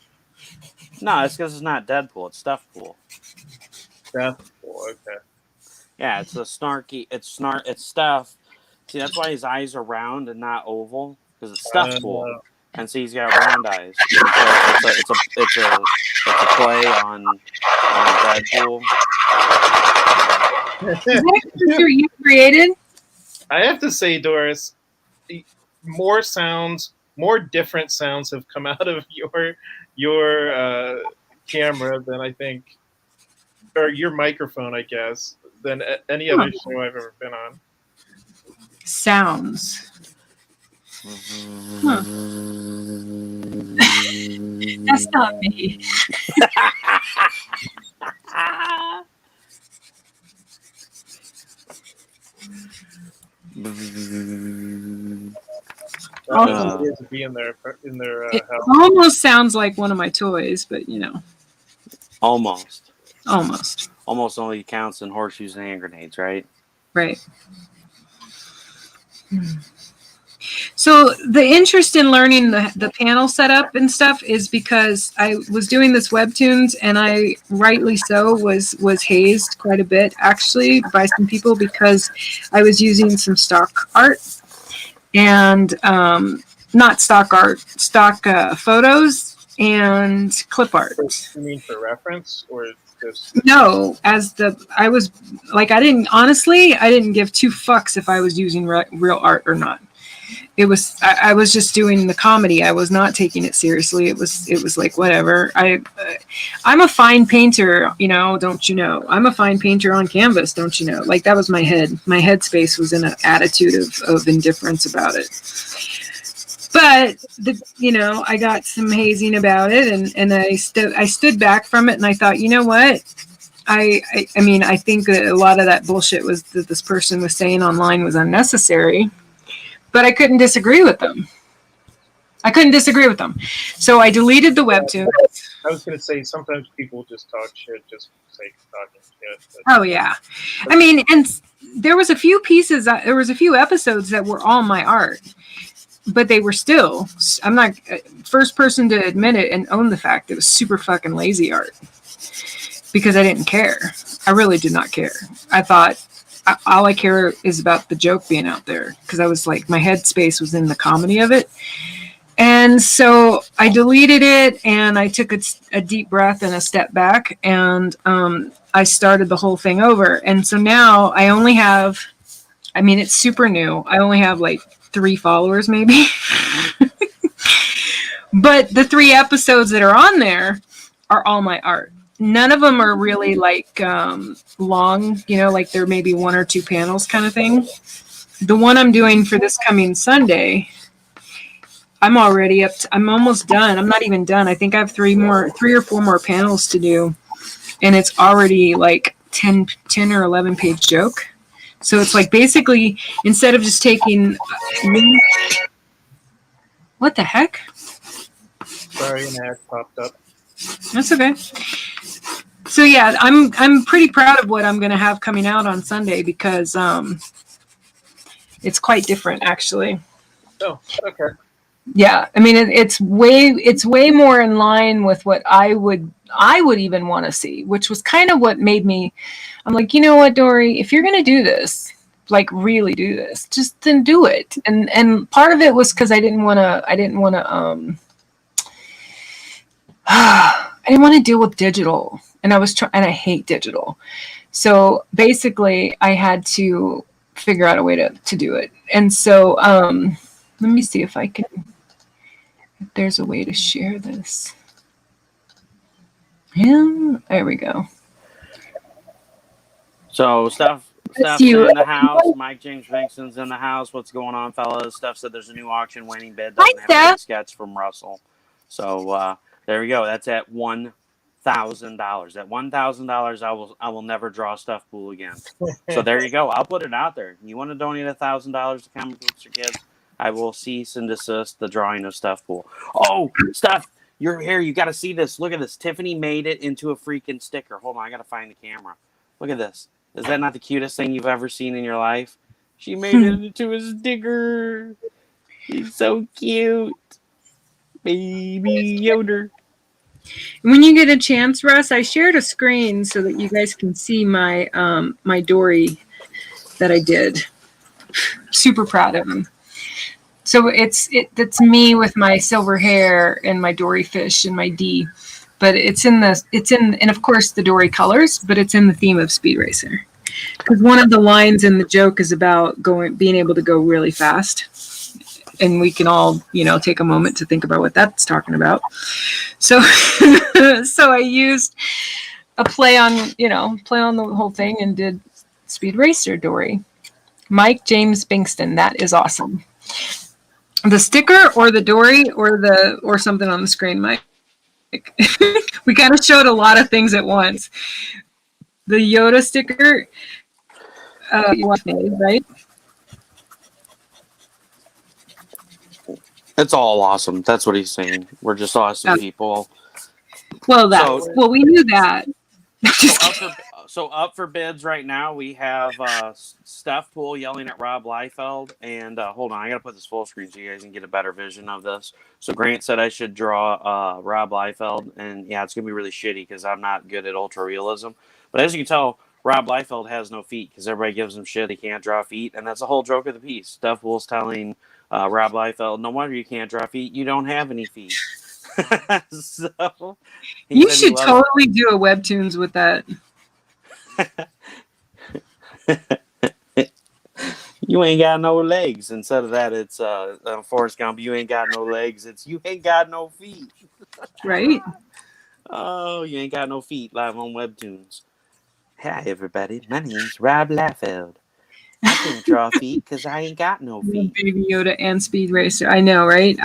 No, it's because it's not Deadpool, it's Stefpool. Deadpool, okay. Yeah, it's it's Steph. See, that's why his eyes are round and not oval, because it's Stefpool. And see, he's got round eyes. So it's a play on Deadpool. Is that a character you created? I have to say, Doris, more different sounds have come out of your camera than I think, or your microphone, I guess, than any other show I've ever been on. Sounds. Huh. That's not me. To be in their It house. almost sounds like one of my toys, but you know. Almost only counts in horseshoes and hand grenades, right? Right. So the interest in learning the panel setup and stuff is because I was doing this webtoons, and I rightly so was hazed quite a bit actually by some people because I was using some stock art and not stock art, stock photos and clip art. You mean for reference or just? No, I didn't give two fucks if I was using real art or not. I was just doing the comedy. I was not taking it seriously. It was like whatever. I'm a fine painter, don't you know? I'm a fine painter on canvas, don't you know? Like that was my head. My headspace was in an attitude of indifference about it. But I got some hazing about it, and I stood back from it, and I thought, you know what? I think that a lot of that bullshit was that this person was saying online was unnecessary. But I couldn't disagree with them. So I deleted the webtoon. I was going to say, sometimes people just talk shit just for the sake of talking shit. Oh, yeah. I mean, and there was a few episodes that were all my art. But they were still, I'm not first person to admit it and own the fact it was super fucking lazy art. Because I didn't care. I really did not care. I thought, all I care is about the joke being out there, because I was like, my headspace was in the comedy of it. And so I deleted it, and I took a deep breath and a step back, and I started the whole thing over. And so now I only have, it's super new. I only have like 3 followers maybe. But the 3 episodes that are on there are all my art. None of them are really like long, like they're maybe 1 or 2 panels kind of thing. the one I'm doing for this coming Sunday, I'm already I'm almost done. I'm not even done. I think I have 3 or 4 more panels to do. And it's already like 10 or 11 page joke. So it's like basically instead of just taking what the heck? Sorry, an ad popped up. That's okay. So yeah, I'm pretty proud of what I'm going to have coming out on Sunday because it's quite different actually. Oh, okay. Yeah, I mean it's way more in line with what I would even want to see, which was kind of what made me. I'm like, you know what, Dory, if you're going to do this, like really do this, just then do it. And part of it was because I didn't want to I didn't want to deal with digital, and and I hate digital. So basically, I had to figure out a way to do it. And so let me see if there's a way to share this. Yeah, there we go. So Steph's in the house. Mike James Vincent's in the house. What's going on, fellas? Steph said there's a new auction winning bid. Doesn't have a big sketch from Russell. So there we go. That's at $1,000. At $1,000, I will never draw Stefpool again. So there you go. I'll put it out there. You want to donate $1,000 to Comic Books for Kids? I will cease and desist the drawing of Stefpool. Oh, Steph, you're here. You got to see this. Look at this. Tiffany made it into a freaking sticker. Hold on. I got to find the camera. Look at this. Is that not the cutest thing you've ever seen in your life? She made it into a sticker. He's so cute. Baby Yoda. When you get a chance, Russ, I shared a screen so that you guys can see my my Dory that I did. Super proud of him. So it's me with my silver hair and my Dory fish and my D, but and of course the Dory colors, but it's in the theme of Speed Racer. Because one of the lines in the joke is about being able to go really fast. And we can all, take a moment to think about what that's talking about. So, so I used a play on the whole thing and did Speed Racer Dory. Mike James Bingston. That is awesome. The sticker or the Dory or something on the screen, Mike. We kind of showed a lot of things at once. The Yoda sticker, right? It's all awesome. That's what he's saying. We're just awesome people. Well, we knew that. So up for bids right now, we have Stefpool yelling at Rob Liefeld. And hold on, I got to put this full screen so you guys can get a better vision of this. So Grant said I should draw Rob Liefeld. And yeah, it's going to be really shitty because I'm not good at ultra realism. But as you can tell, Rob Liefeld has no feet because everybody gives him shit. He can't draw feet. And that's the whole joke of the piece. Stefpool's telling Rob Liefeld, no wonder you can't draw feet. You don't have any feet. So you should totally do a webtoons with that. You ain't got no legs. Instead of that, it's Forrest Gump. You ain't got no legs. It's you ain't got no feet. Right? Oh, you ain't got no feet. Live on webtoons. Hi everybody, my name's Rob Liefeld. I can draw feet because I ain't got no feet. Baby Yoda and Speed Racer. I know, right?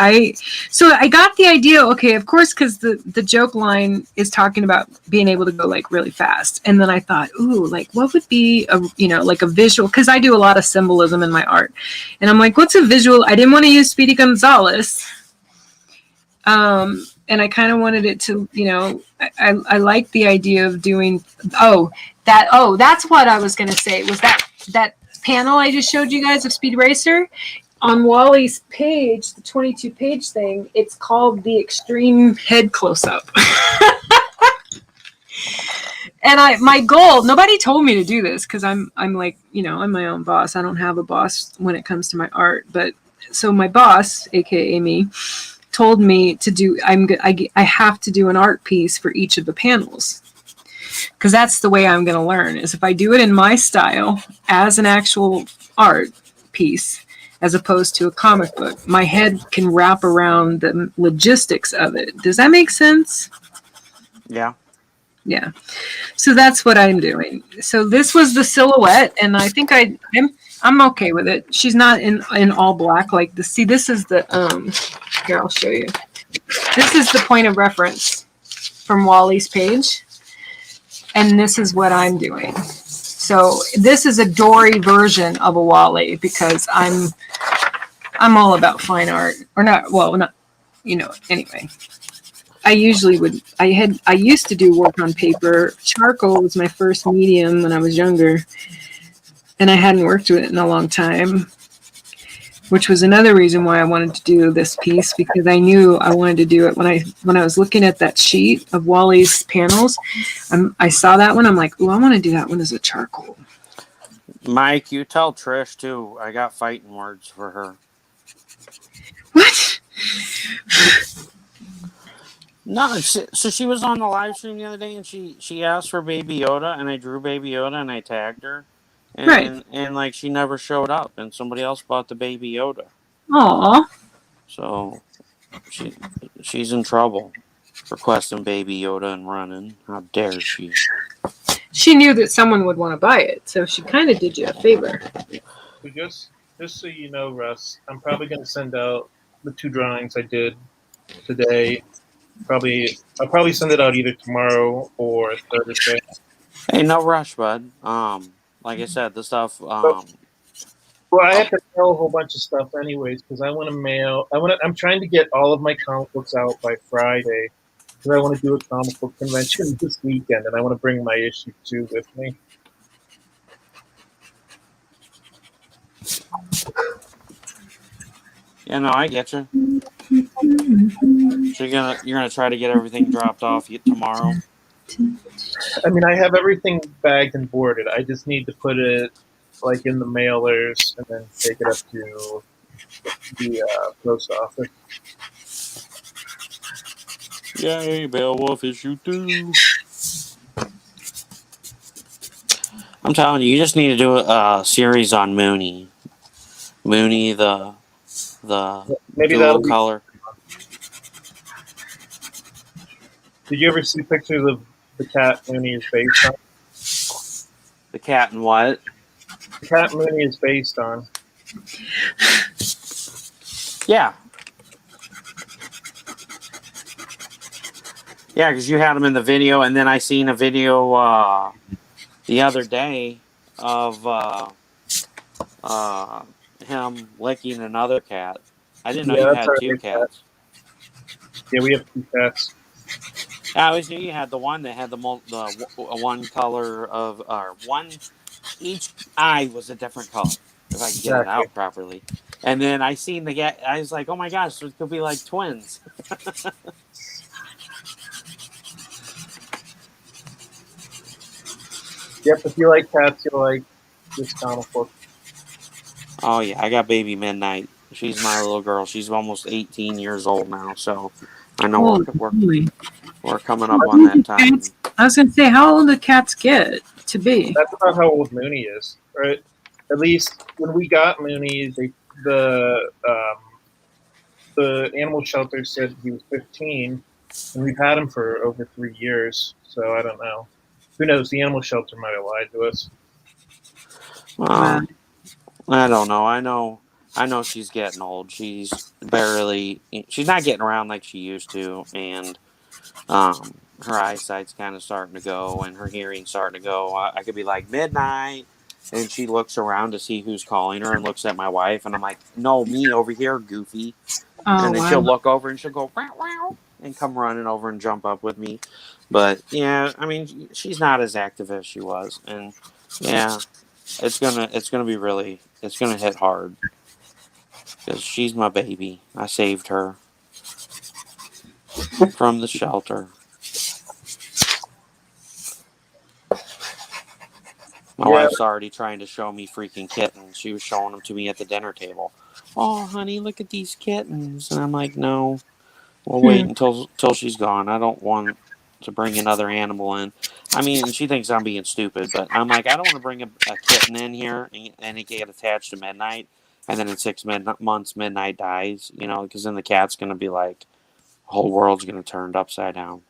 So I got the idea, okay, of course, because the joke line is talking about being able to go like really fast. And then I thought, ooh, like what would be like a visual, because I do a lot of symbolism in my art. And I'm like, what's a visual? I didn't want to use Speedy Gonzalez. And I kind of wanted it to, I like the idea of doing, that's what I was going to say, was that panel I just showed you guys of Speed Racer on Wally's page, the 22 page thing. It's called the extreme head close up. And my goal, nobody told me to do this because I'm like, I'm my own boss. I don't have a boss when it comes to my art. But so my boss, AKA me, told me to do, I have to do an art piece for each of the panels. Because that's the way I'm going to learn, is if I do it in my style as an actual art piece, as opposed to a comic book, my head can wrap around the logistics of it. Does that make sense? Yeah. Yeah. So that's what I'm doing. So this was the silhouette, and I think I'm I'm okay with it. She's not in all black like this. See, this is the here, I'll show you. This is the point of reference from Wally's page. And this is what I'm doing. So this is a Dory version of a Wally because I'm all about fine art. Or not, well, not, anyway. I used to do work on paper. Charcoal was my first medium when I was younger. And I hadn't worked with it in a long time, which was another reason why I wanted to do this piece, because I knew I wanted to do it when I was looking at that sheet of Wally's panels. I saw that one. I'm like, oh, I want to do that one as a charcoal. Mike, you tell Trish too. I got fighting words for her. What? No, so she was on the live stream the other day, and she asked for Baby Yoda, and I drew Baby Yoda, and I tagged her, and Right. and like she never showed up, and somebody else bought the Baby Yoda, Aw. so she's in trouble, requesting Baby Yoda and running. How dare she? She knew that someone would want to buy it, so she kind of did you a favor. So just so you know, Russ, I'm probably going to send out the 2 drawings I did today. I'll probably send it out either tomorrow or Thursday. Hey, no rush, bud. Like I said, the stuff. Well, I have to mail a whole bunch of stuff anyways because I want to mail. I'm trying to get all of my comic books out by Friday because I want to do a comic book convention this weekend, and I want to bring my issue 2 with me. Yeah, no, I get you. So you're gonna try to get everything dropped off tomorrow. I mean, I have everything bagged and boarded. I just need to put it like in the mailers and then take it up to the post office. Yay, Beowulf issue 2. I'm telling you, you just need to do a series on Mooney. Mooney, the Maybe dual that'll be. color. Did you ever see pictures of the cat Mooney is based on? The cat and what? The cat Mooney is based on. Yeah. Yeah, because you had him in the video, and then I seen a video the other day of him licking another cat. I didn't know you had 2 cats. Yeah, we have 2 cats. I always knew you had the one that had the one color of, or one, each eye was a different color, if I can get it out properly. And then I seen the cat, I was like, oh my gosh, so it could be like twins. Yep, if you like cats, you'll like this comic book. Oh yeah, I got baby Midnight. She's my little girl. She's almost 18 years old now, so I know we're coming up on that time. I was going to say, how old do cats get to be? That's about how old Mooney is, right? At least when we got Mooney, the animal shelter said he was 15, and we've had him for over 3 years. So I don't know. Who knows? The animal shelter might have lied to us. Well, I don't know. I know she's getting old. She's not getting around like she used to, and her eyesight's kind of starting to go, and her hearing's starting to go. I could be like, Midnight, and she looks around to see who's calling her and looks at my wife, and I'm like, no, me over here, Goofy. And then she'll look over and she'll go, wow, wow, and come running over and jump up with me. But yeah, I mean, she's not as active as she was, and yeah, it's gonna hit hard because she's my baby. I saved her from the shelter. My wife's already trying to show me freaking kittens. She was showing them to me at the dinner table. Oh, honey, look at these kittens. And I'm like, no, we'll wait until she's gone. I don't want to bring another animal in. I mean, she thinks I'm being stupid, but I'm like, I don't want to bring a kitten in here and it get attached to Midnight, and then in 6 months Midnight dies, because then the cat's going to be like, the whole world's going to turn upside down.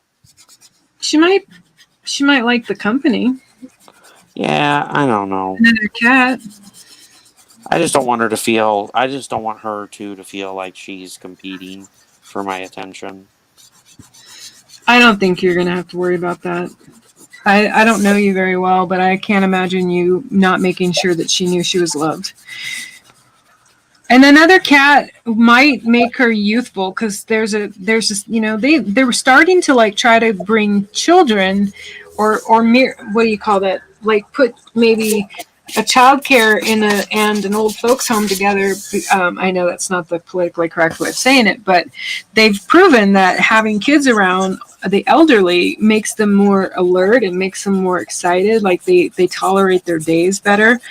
She might like the company. Yeah, I don't know. Another cat. I just don't want her to feel. I just don't want her to feel like she's competing for my attention. I don't think you're gonna have to worry about that. I don't know you very well, but I can't imagine you not making sure that she knew she was loved. And another cat might make her youthful because there's this, they were starting to like try to bring children or what do you call that, like put maybe a child care and an old folks home together. I know that's not the politically correct way of saying it, but they've proven that having kids around the elderly makes them more alert and makes them more excited, like they tolerate their days better.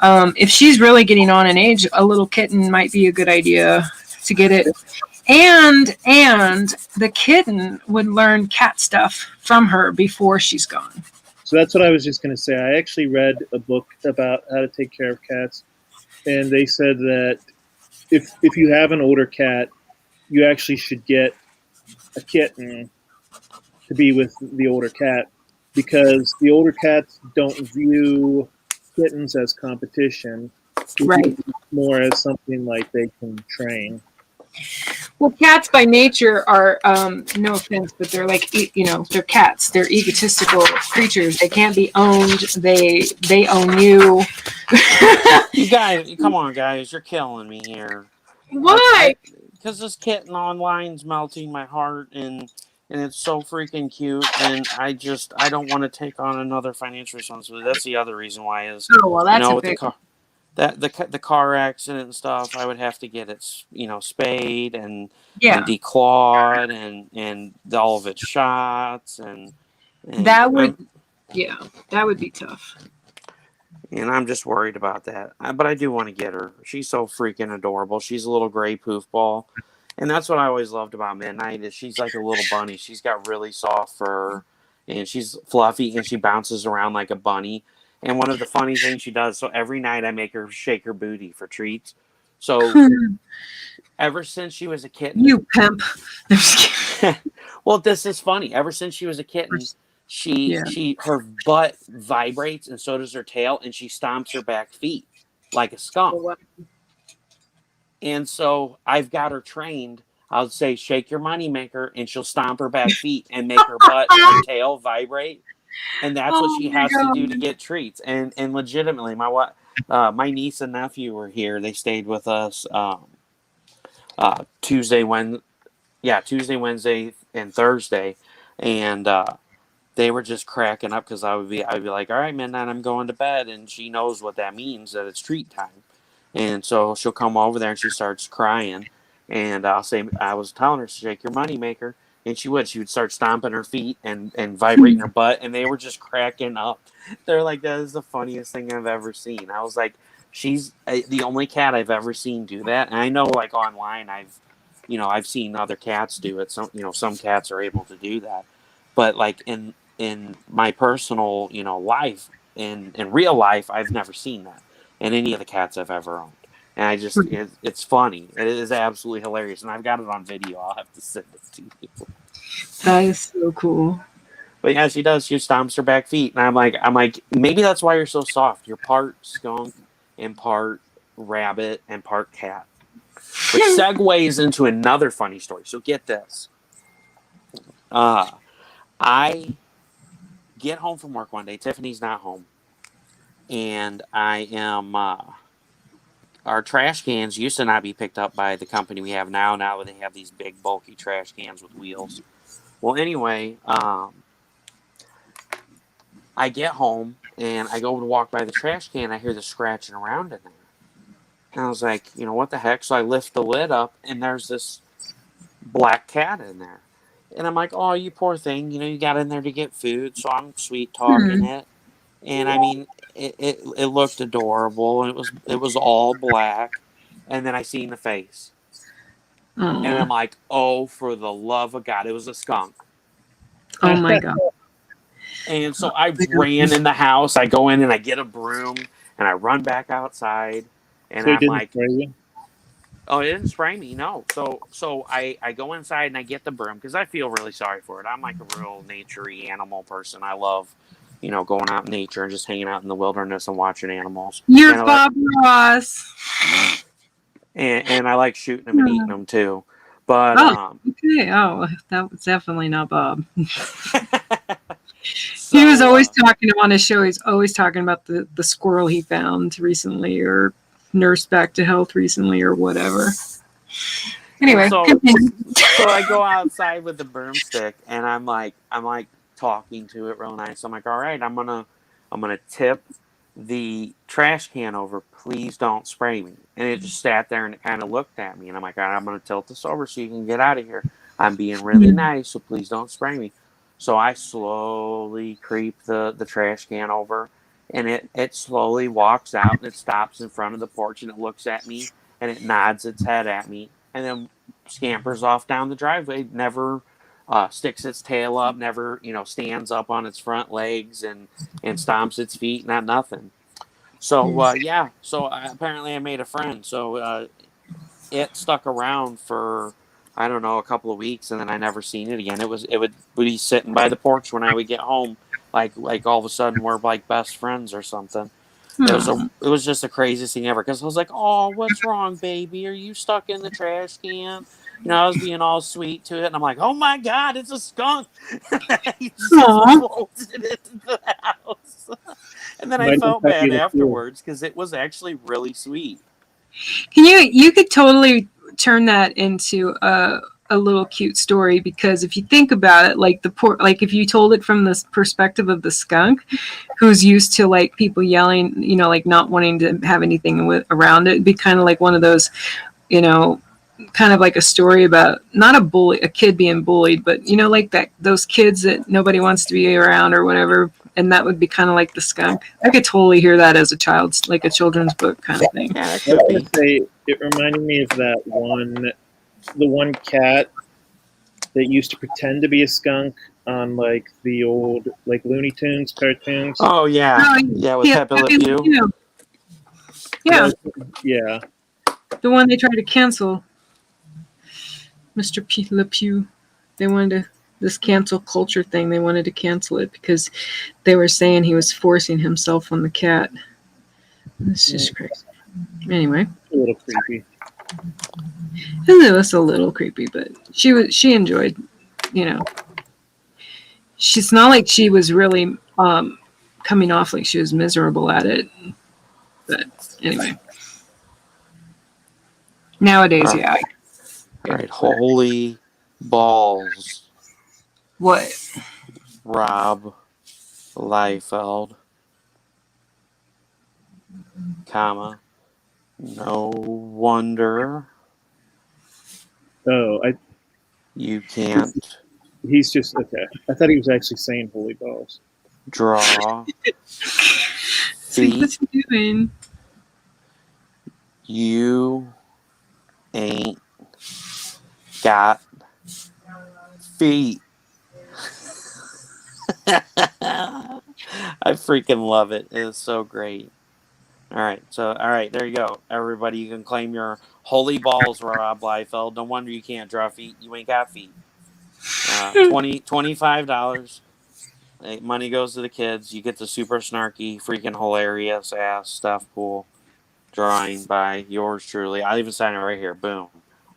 If she's really getting on in age, a little kitten might be a good idea to get it. And the kitten would learn cat stuff from her before she's gone. So that's what I was just going to say. I actually read a book about how to take care of cats, and they said that if you have an older cat, you actually should get a kitten to be with the older cat, because the older cats don't view kittens as competition, Right. more as something like they can train. Well, cats by nature are, no offense, but they're like, they're cats. They're egotistical creatures. They can't be owned. They own you. You guys, come on, guys, you're killing me here. Why? Because this kitten online's melting my heart, and it's so freaking cute, and I don't want to take on another financial responsibility. That's the other reason why is, Oh, well, that's a with big... the car accident and stuff, I would have to get it, spayed and declawed and all of its shots and that would be tough. And I'm just worried about that. But I do want to get her. She's so freaking adorable. She's a little gray poof ball. And that's what I always loved about Midnight is she's like a little bunny. She's got really soft fur and she's fluffy and she bounces around like a bunny. And one of the funny things she does, so every night I make her shake her booty for treats. So ever since she was a kitten... You pimp. Well, this is funny. Ever since she was a kitten, her butt vibrates and so does her tail, and she stomps her back feet like a skunk. Oh, wow. And so I've got her trained. I'll say, shake your moneymaker, and she'll stomp her back feet and make her butt and her tail vibrate. And that's what she has to do to get treats. And legitimately, my niece and nephew were here. They stayed with us Tuesday, Wednesday, and Thursday. And they were just cracking up because I'd be like, all right, Midnight, I'm going to bed. And she knows what that means, that it's treat time. And so she'll come over there and she starts crying. And I'll say, I was telling her to shake your moneymaker. And she would start stomping her feet and vibrating her butt. And they were just cracking up. They're like, that is the funniest thing I've ever seen. I was like, she's the only cat I've ever seen do that. And I know, like, online, I've seen other cats do it. Some cats are able to do that. But, like, in my personal, life, in real life, I've never seen that in any of the cats I've ever owned. And I just, it's funny. It is absolutely hilarious. And I've got it on video. I'll have to send it to you. That is so cool. But yeah, she does. She stomps her back feet. And I'm like, maybe that's why you're so soft. You're part skunk and part rabbit and part cat. Which segues into another funny story. So get this. I get home from work one day. Tiffany's not home. And I am... our trash cans used to not be picked up by the company we have now. Now they have these big, bulky trash cans with wheels. Well, anyway, I get home, and I go to walk by the trash can. I hear the scratching around in there. And I was like, what the heck? So I lift the lid up, and there's this black cat in there. And I'm like, oh, you poor thing. You got in there to get food. So I'm sweet-talking it. And, I mean, it looked adorable. And it was all black. And then I seen the face. And I'm like, oh, for the love of God. It was a skunk. Oh, my God. And so I ran in the house. I go in and I get a broom. And I run back outside. And I'm like, oh, it didn't spray me, no. So I go inside and I get the broom because I feel really sorry for it. I'm like a real nature-y animal person. I love going out in nature and just hanging out in the wilderness and watching animals. You're And I Bob Ross. and I like shooting them and eating them too. But Oh, okay. Oh, that was definitely not Bob. so, He was always talking on his show. He's always talking about the squirrel he found recently, or nursed back to health recently, or whatever. Anyway, so continue. I go outside with the broomstick and I'm like talking to it real nice. I'm like, all right, I'm gonna tip the trash can over. Please don't spray me. And it just sat there and it kind of looked at me. And I'm like, all right, I'm gonna tilt this over so you can get out of here. I'm being really nice, so please don't spray me. So I slowly creep the trash can over, and it slowly walks out and it stops in front of the porch and it looks at me and it nods its head at me and then scampers off down the driveway. Never sticks its tail up, never stands up on its front legs and stomps its feet, not nothing. So apparently I made a friend. So it stuck around for I don't know a couple of weeks, and then I never seen it again. It would be sitting by the porch when I would get home, like all of a sudden we're like best friends or something. It was just the craziest thing ever because I was like, "Oh, what's wrong, baby? Are you stuck in the trash can?" I was being all sweet to it, and I'm like, "Oh my God, it's a skunk!" He just bolted it into the house, and then I felt bad afterwards because it was actually really sweet. You could totally turn that into a little cute story, because if you think about it, like if you told it from the perspective of the skunk, who's used to like people yelling, like not wanting to have anything around it, it'd be kind of like one of those, kind of like a story about not a kid being bullied, but like those kids that nobody wants to be around or whatever. And that would be kind of like the skunk. I could totally hear that as a children's book kind of thing. Yeah, it I was could be. gonna say it reminded me of the one cat that used to pretend to be a skunk on like the old like Looney Tunes cartoons. Oh yeah, with Pepe Le Pew. Yeah, Yeah. the one they tried to cancel, Mr. P. Le Pew. They wanted this cancel culture thing. They wanted to cancel it because they were saying he was forcing himself on the cat. It's just crazy. Anyway, A little creepy. it was a little creepy, but she enjoyed. She's not like she was really coming off like she was miserable at it. But anyway, nowadays, yeah. All right, holy balls. What? Rob Liefeld, comma, no wonder Oh, you can't he's just okay. I thought he was actually saying holy balls. draw See, feet. what's he doing? You ain't got feet. I freaking love it. It is so great. All right, there you go. Everybody, you can claim your holy balls, Rob Liefeld. No wonder you can't draw feet. You ain't got feet. $25. Money goes to the kids. You get the super snarky, freaking hilarious ass Stefpool drawing by yours truly. I'll even sign it right here. Boom.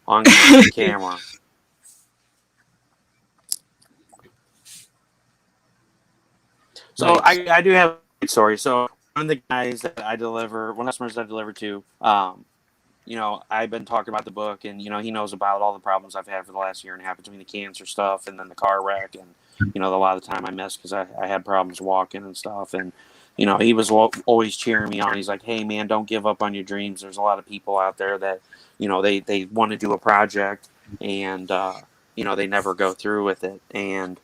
On camera. So Nice. I do have a great story. So one of the guys that I deliver, one of the customers I deliver to, I've been talking about the book, and he knows about all the problems I've had for the last year and a half between the cancer stuff and then the car wreck, and a lot of the time I missed because I had problems walking and stuff, and he was always cheering me on. He's like, "Hey man, don't give up on your dreams. There's a lot of people out there that they want to do a project and they never go through with it." And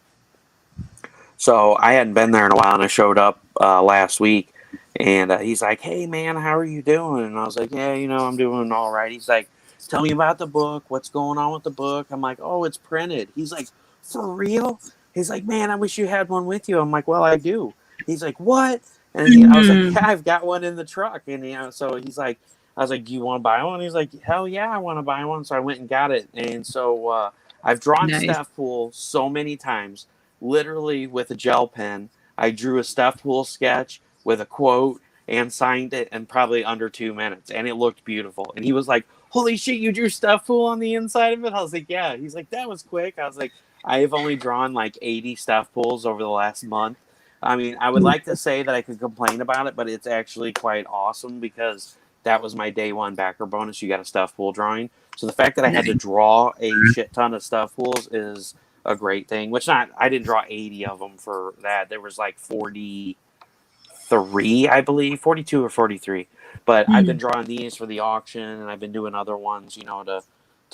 so I hadn't been there in a while, and I showed up last week, and he's like, "Hey, man, how are you doing?" And I was like, "Yeah, I'm doing all right." He's like, "Tell me about the book. What's going on with the book?" I'm like, "Oh, it's printed." He's like, "For real?" He's like, "Man, I wish you had one with you." I'm like, "Well, I do." He's like, "What?" And I was like, "Yeah, I've got one in the truck." And so he's like, I was like, "Do you want to buy one?" He's like, "Hell yeah, I want to buy one." So I went and got it. And so I've drawn Nice. Stefpool so many times, literally with a gel pen. I drew a Stefpool sketch with a quote and signed it in probably under 2 minutes, and it looked beautiful. And he was like, "Holy shit, you drew Stefpool on the inside of it?" I was like, "Yeah." He's like, "That was quick." I was like, "I have only drawn like 80 Stefpools over the last month." I mean, I would like to say that I could complain about it, but it's actually quite awesome because that was my day one backer bonus. You got a Stefpool drawing. So the fact that I had to draw a shit ton of Stefpools is a great thing. Which not, I didn't draw 80 of them for that. There was like 43, I believe, 42 or 43. But I've been drawing these for the auction, and I've been doing other ones, to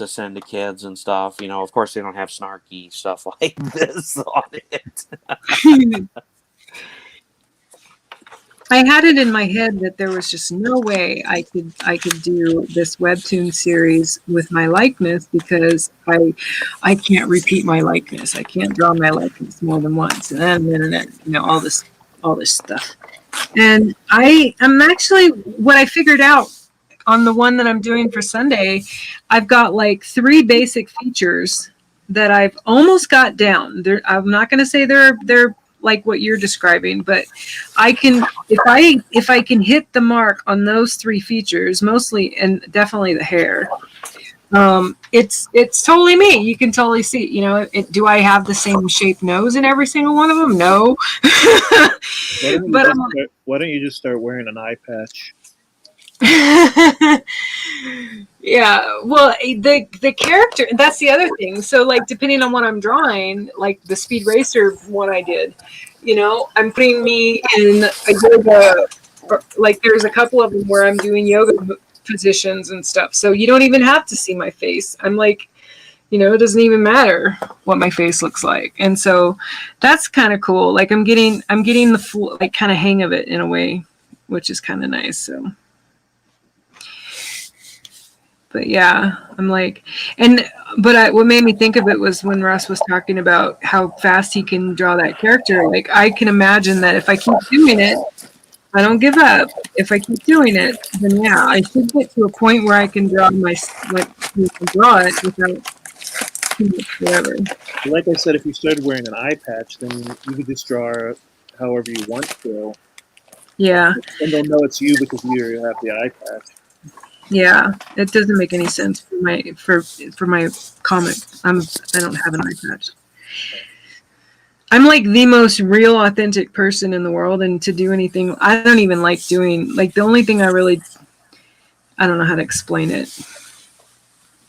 send to kids and stuff. Of course they don't have snarky stuff like this on it. I had it in my head that there was just no way I could do this webtoon series with my likeness because I can't repeat my likeness. I can't draw my likeness more than once, and then all this stuff. And I'm actually, what I figured out on the one that I'm doing for Sunday, I've got like 3 basic features that I've almost got down. I'm not going to say they're like what you're describing, but I can, if I can hit the mark on those 3 features, mostly and definitely the hair, it's totally me. You can totally see, do I have the same shaped nose in every single one of them? No. Why don't you just start wearing an eye patch? Yeah, well, the character, that's the other thing. So like depending on what I'm drawing, like the Speed Racer one I did, I'm putting me in a yoga, like there's a couple of them where I'm doing yoga positions and stuff, so you don't even have to see my face. I'm like, it doesn't even matter what my face looks like. And so that's kind of cool. Like I'm getting the like kind of hang of it in a way, which is kind of nice. So but yeah, I'm like, what made me think of it was when Russ was talking about how fast he can draw that character. Like I can imagine that if I keep doing it, I don't give up. If I keep doing it, then yeah, I should get to a point where I can draw draw it without too much whatever. Like I said, if you started wearing an eye patch, then you could just draw however you want to. Yeah. And they'll know it's you because you have the eye patch. Yeah, it doesn't make any sense for my comic. I don't have an eye patch. I'm like the most real, authentic person in the world, and to do anything, I don't even like doing. Like the only thing I don't know how to explain it.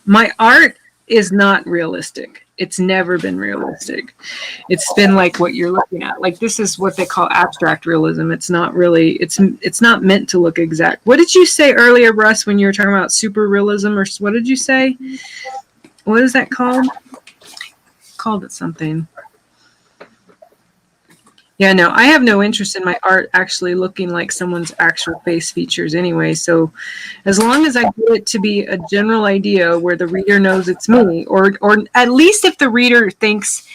My art is not realistic. It's never been realistic. It's been like what you're looking at. Like this is what they call abstract realism. It's not really, it's not meant to look exact. What did you say earlier, Russ, when you were talking about super realism, or what did you say? What is that called? Called it something. Yeah, no, I have no interest in my art actually looking like someone's actual face features anyway. So as long as I get it to be a general idea where the reader knows it's me, or at least if the reader thinks,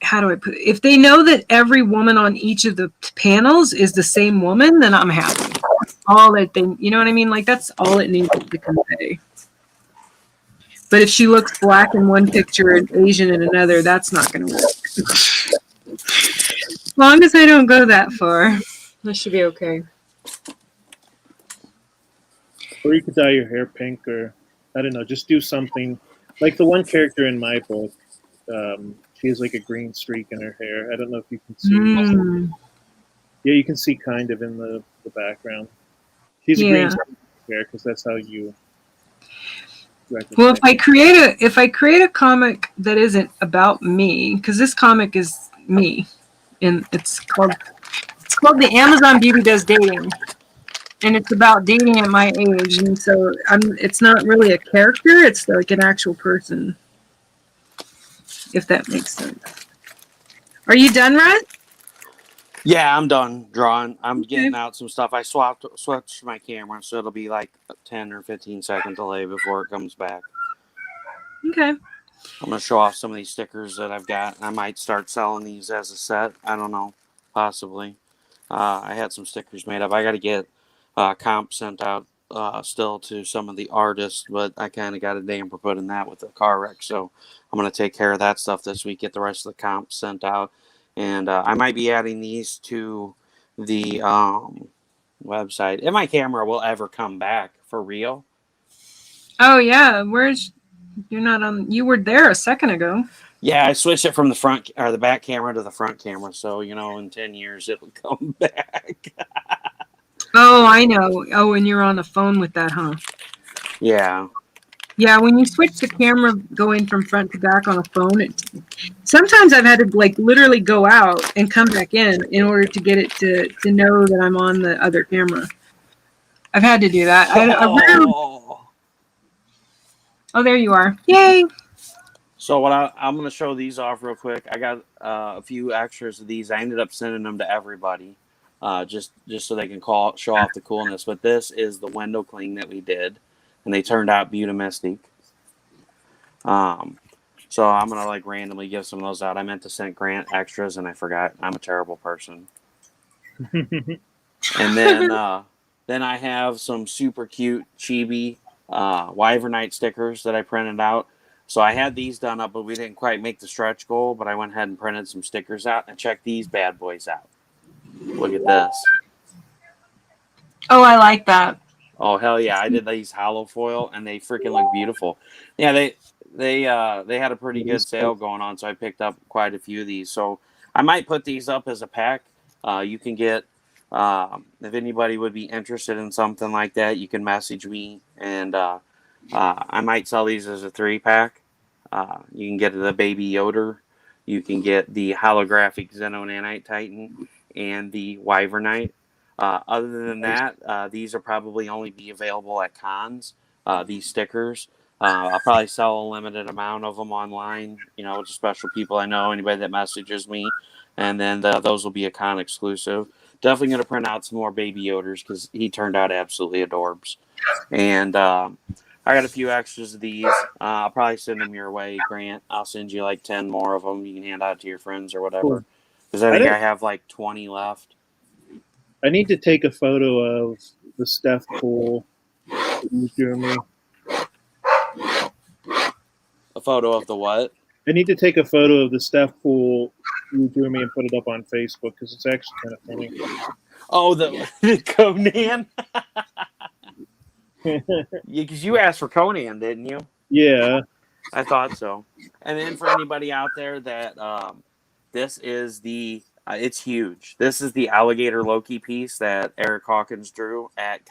how do I put it? If they know that every woman on each of the panels is the same woman, then I'm happy. All that they, you know what I mean? Like that's all it needs to convey. But if she looks black in one picture and Asian in another, that's not going to work. As long as I don't go that far, that should be okay. Or you could dye your hair pink, or I don't know, just do something. Like the one character in my book, she has like a green streak in her hair. I don't know if you can see. Yeah, you can see kind of in the background. She's a green streak in her hair because that's how you. Well, if I create a comic that isn't about me, because this comic is me. And it's called The Amazon Beauty Does Dating, and it's about dating at my age, and so it's not really a character, it's like an actual person, if that makes sense. Are you done, Rod? Yeah, I'm done drawing. I'm getting out some stuff. I switched my camera, so it'll be like a 10 or 15 second delay before it comes back. Okay. I'm going to show off some of these stickers that I've got. I might start selling these as a set. I don't know. Possibly. I had some stickers made up. I got to get comp sent out still to some of the artists, but I kind of got a damper putting that with the car wreck. So I'm going to take care of that stuff this week, get the rest of the comp sent out. And I might be adding these to the website if my camera will ever come back for real. Oh yeah, where's you're not on? You were there a second ago. Yeah, I switched it from the front or the back camera to the front camera, so in 10 years it'll come back. Oh, I know. Oh, and you're on the phone with that, huh? Yeah. Yeah, when you switch the camera going from front to back on a phone, sometimes I've had to like literally go out and come back in order to get it to know that I'm on the other camera. I've had to do that. Oh, there you are. Yay! So I'm going to show these off real quick. I got a few extras of these. I ended up sending them to everybody, just so they can show off the coolness. But this is the window cling that we did, and they turned out beautimistic. So I'm gonna like randomly give some of those out. I meant to send Grant extras, and I forgot. I'm a terrible person. And then I have some super cute chibi Wyvernite stickers that I printed out. So I had these done up, but we didn't quite make the stretch goal. But I went ahead and printed some stickers out, and check these bad boys out. Look at this. Oh, I like that. Oh hell yeah! I did these hollow foil, and they freaking look beautiful. Yeah, they had a pretty good sale going on, so I picked up quite a few of these. So I might put these up as a pack. You can get if anybody would be interested in something like that, you can message me, and I might sell these as a 3-pack. You can get the Baby Yoda, you can get the holographic Xenonanite Titan, and the Wyvernite. Other than that, these will probably only be available at cons. These stickers. I'll probably sell a limited amount of them online, to special people I know, anybody that messages me, and then those will be a con exclusive. Definitely going to print out some more Baby Yoders because he turned out absolutely adorbs. And I got a few extras of these. I'll probably send them your way, Grant. I'll send you like 10 more of them. You can hand out to your friends or whatever. Because I think I have like 20 left. I need to take a photo of the Stefpool you drew me. A photo of the what? I need to take a photo of the Stefpool you drew me and put it up on Facebook because it's actually kind of funny. Oh, the Conan? Because you asked for Conan, didn't you? Yeah. I thought so. And then for anybody out there that this is it's huge. This is the Alligator Loki piece that Eric Hawkins drew at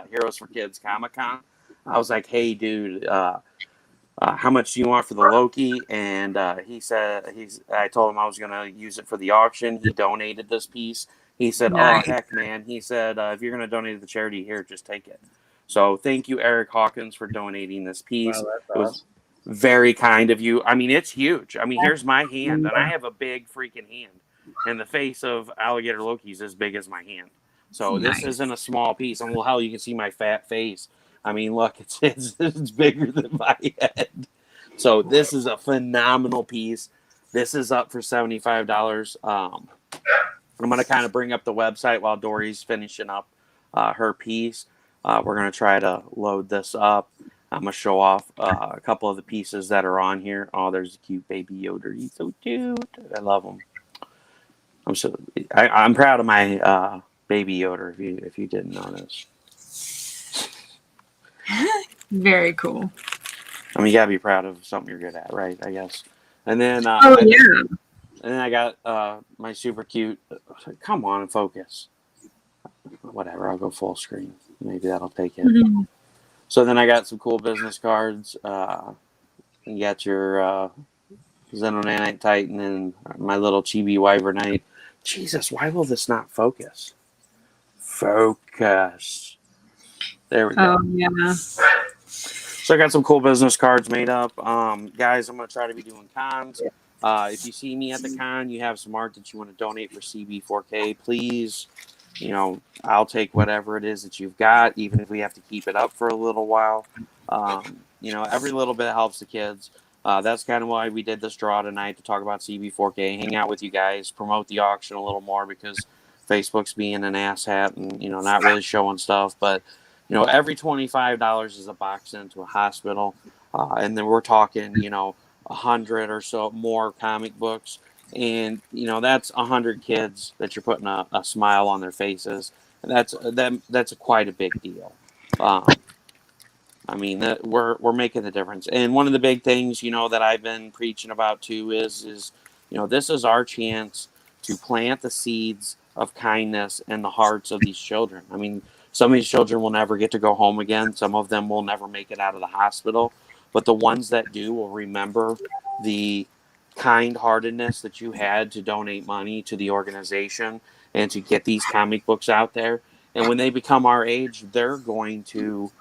Heroes for Kids Comic-Con. I was like, hey, dude, how much do you want for the Loki? And he said, I told him I was going to use it for the auction. He donated this piece. He said, Nice. oh, heck, man. He said, if you're going to donate to the charity here, just take it. So thank you, Eric Hawkins, for donating this piece. Wow, that's It was very kind of you. I mean, it's huge. I mean, here's my hand, and I have a big freaking hand. And the face of Alligator Loki is as big as my hand. So this isn't a small piece. And well, hell, you can see my fat face. I mean, look, it's bigger than my head. So this is a phenomenal piece. This is up for $75. I'm going to kind of bring up the website while Dory's finishing up her piece. We're going to try to load this up. I'm going to show off a couple of the pieces that are on here. Oh, there's a cute Baby Yoda. He's so cute. I love him. I'm proud of my Baby Yoda, if you didn't notice. Very cool. I mean, you gotta be proud of something you're good at, right? I guess. And then, yeah. And then I got my super cute. Come on and focus. Whatever, I'll go full screen. Maybe that'll take it. Mm-hmm. So then I got some cool business cards. You got your Xenonanite Titan and my little chibi Wyvernite. Jesus, why will this not focus? Focus. There we go. Oh yeah. So I got some cool business cards made up. Guys, I'm going to try to be doing cons. If you see me at the con, you have some art that you want to donate for CB4K, please, I'll take whatever it is that you've got, even if we have to keep it up for a little while. Every little bit helps the kids. That's kind of why we did this draw tonight, to talk about CB4K, hang out with you guys, promote the auction a little more, because Facebook's being an asshat and, not really showing stuff. But, every $25 is a box into a hospital. And then we're talking, 100 or so more comic books. And that's 100 kids that you're putting a smile on their faces, and that's quite a big deal. Um, I mean, that we're making the difference. And one of the big things, that I've been preaching about too is this is our chance to plant the seeds of kindness in the hearts of these children. I mean, some of these children will never get to go home again. Some of them will never make it out of the hospital, but the ones that do will remember the kind-heartedness that you had to donate money to the organization and to get these comic books out there. And when they become our age, they're going to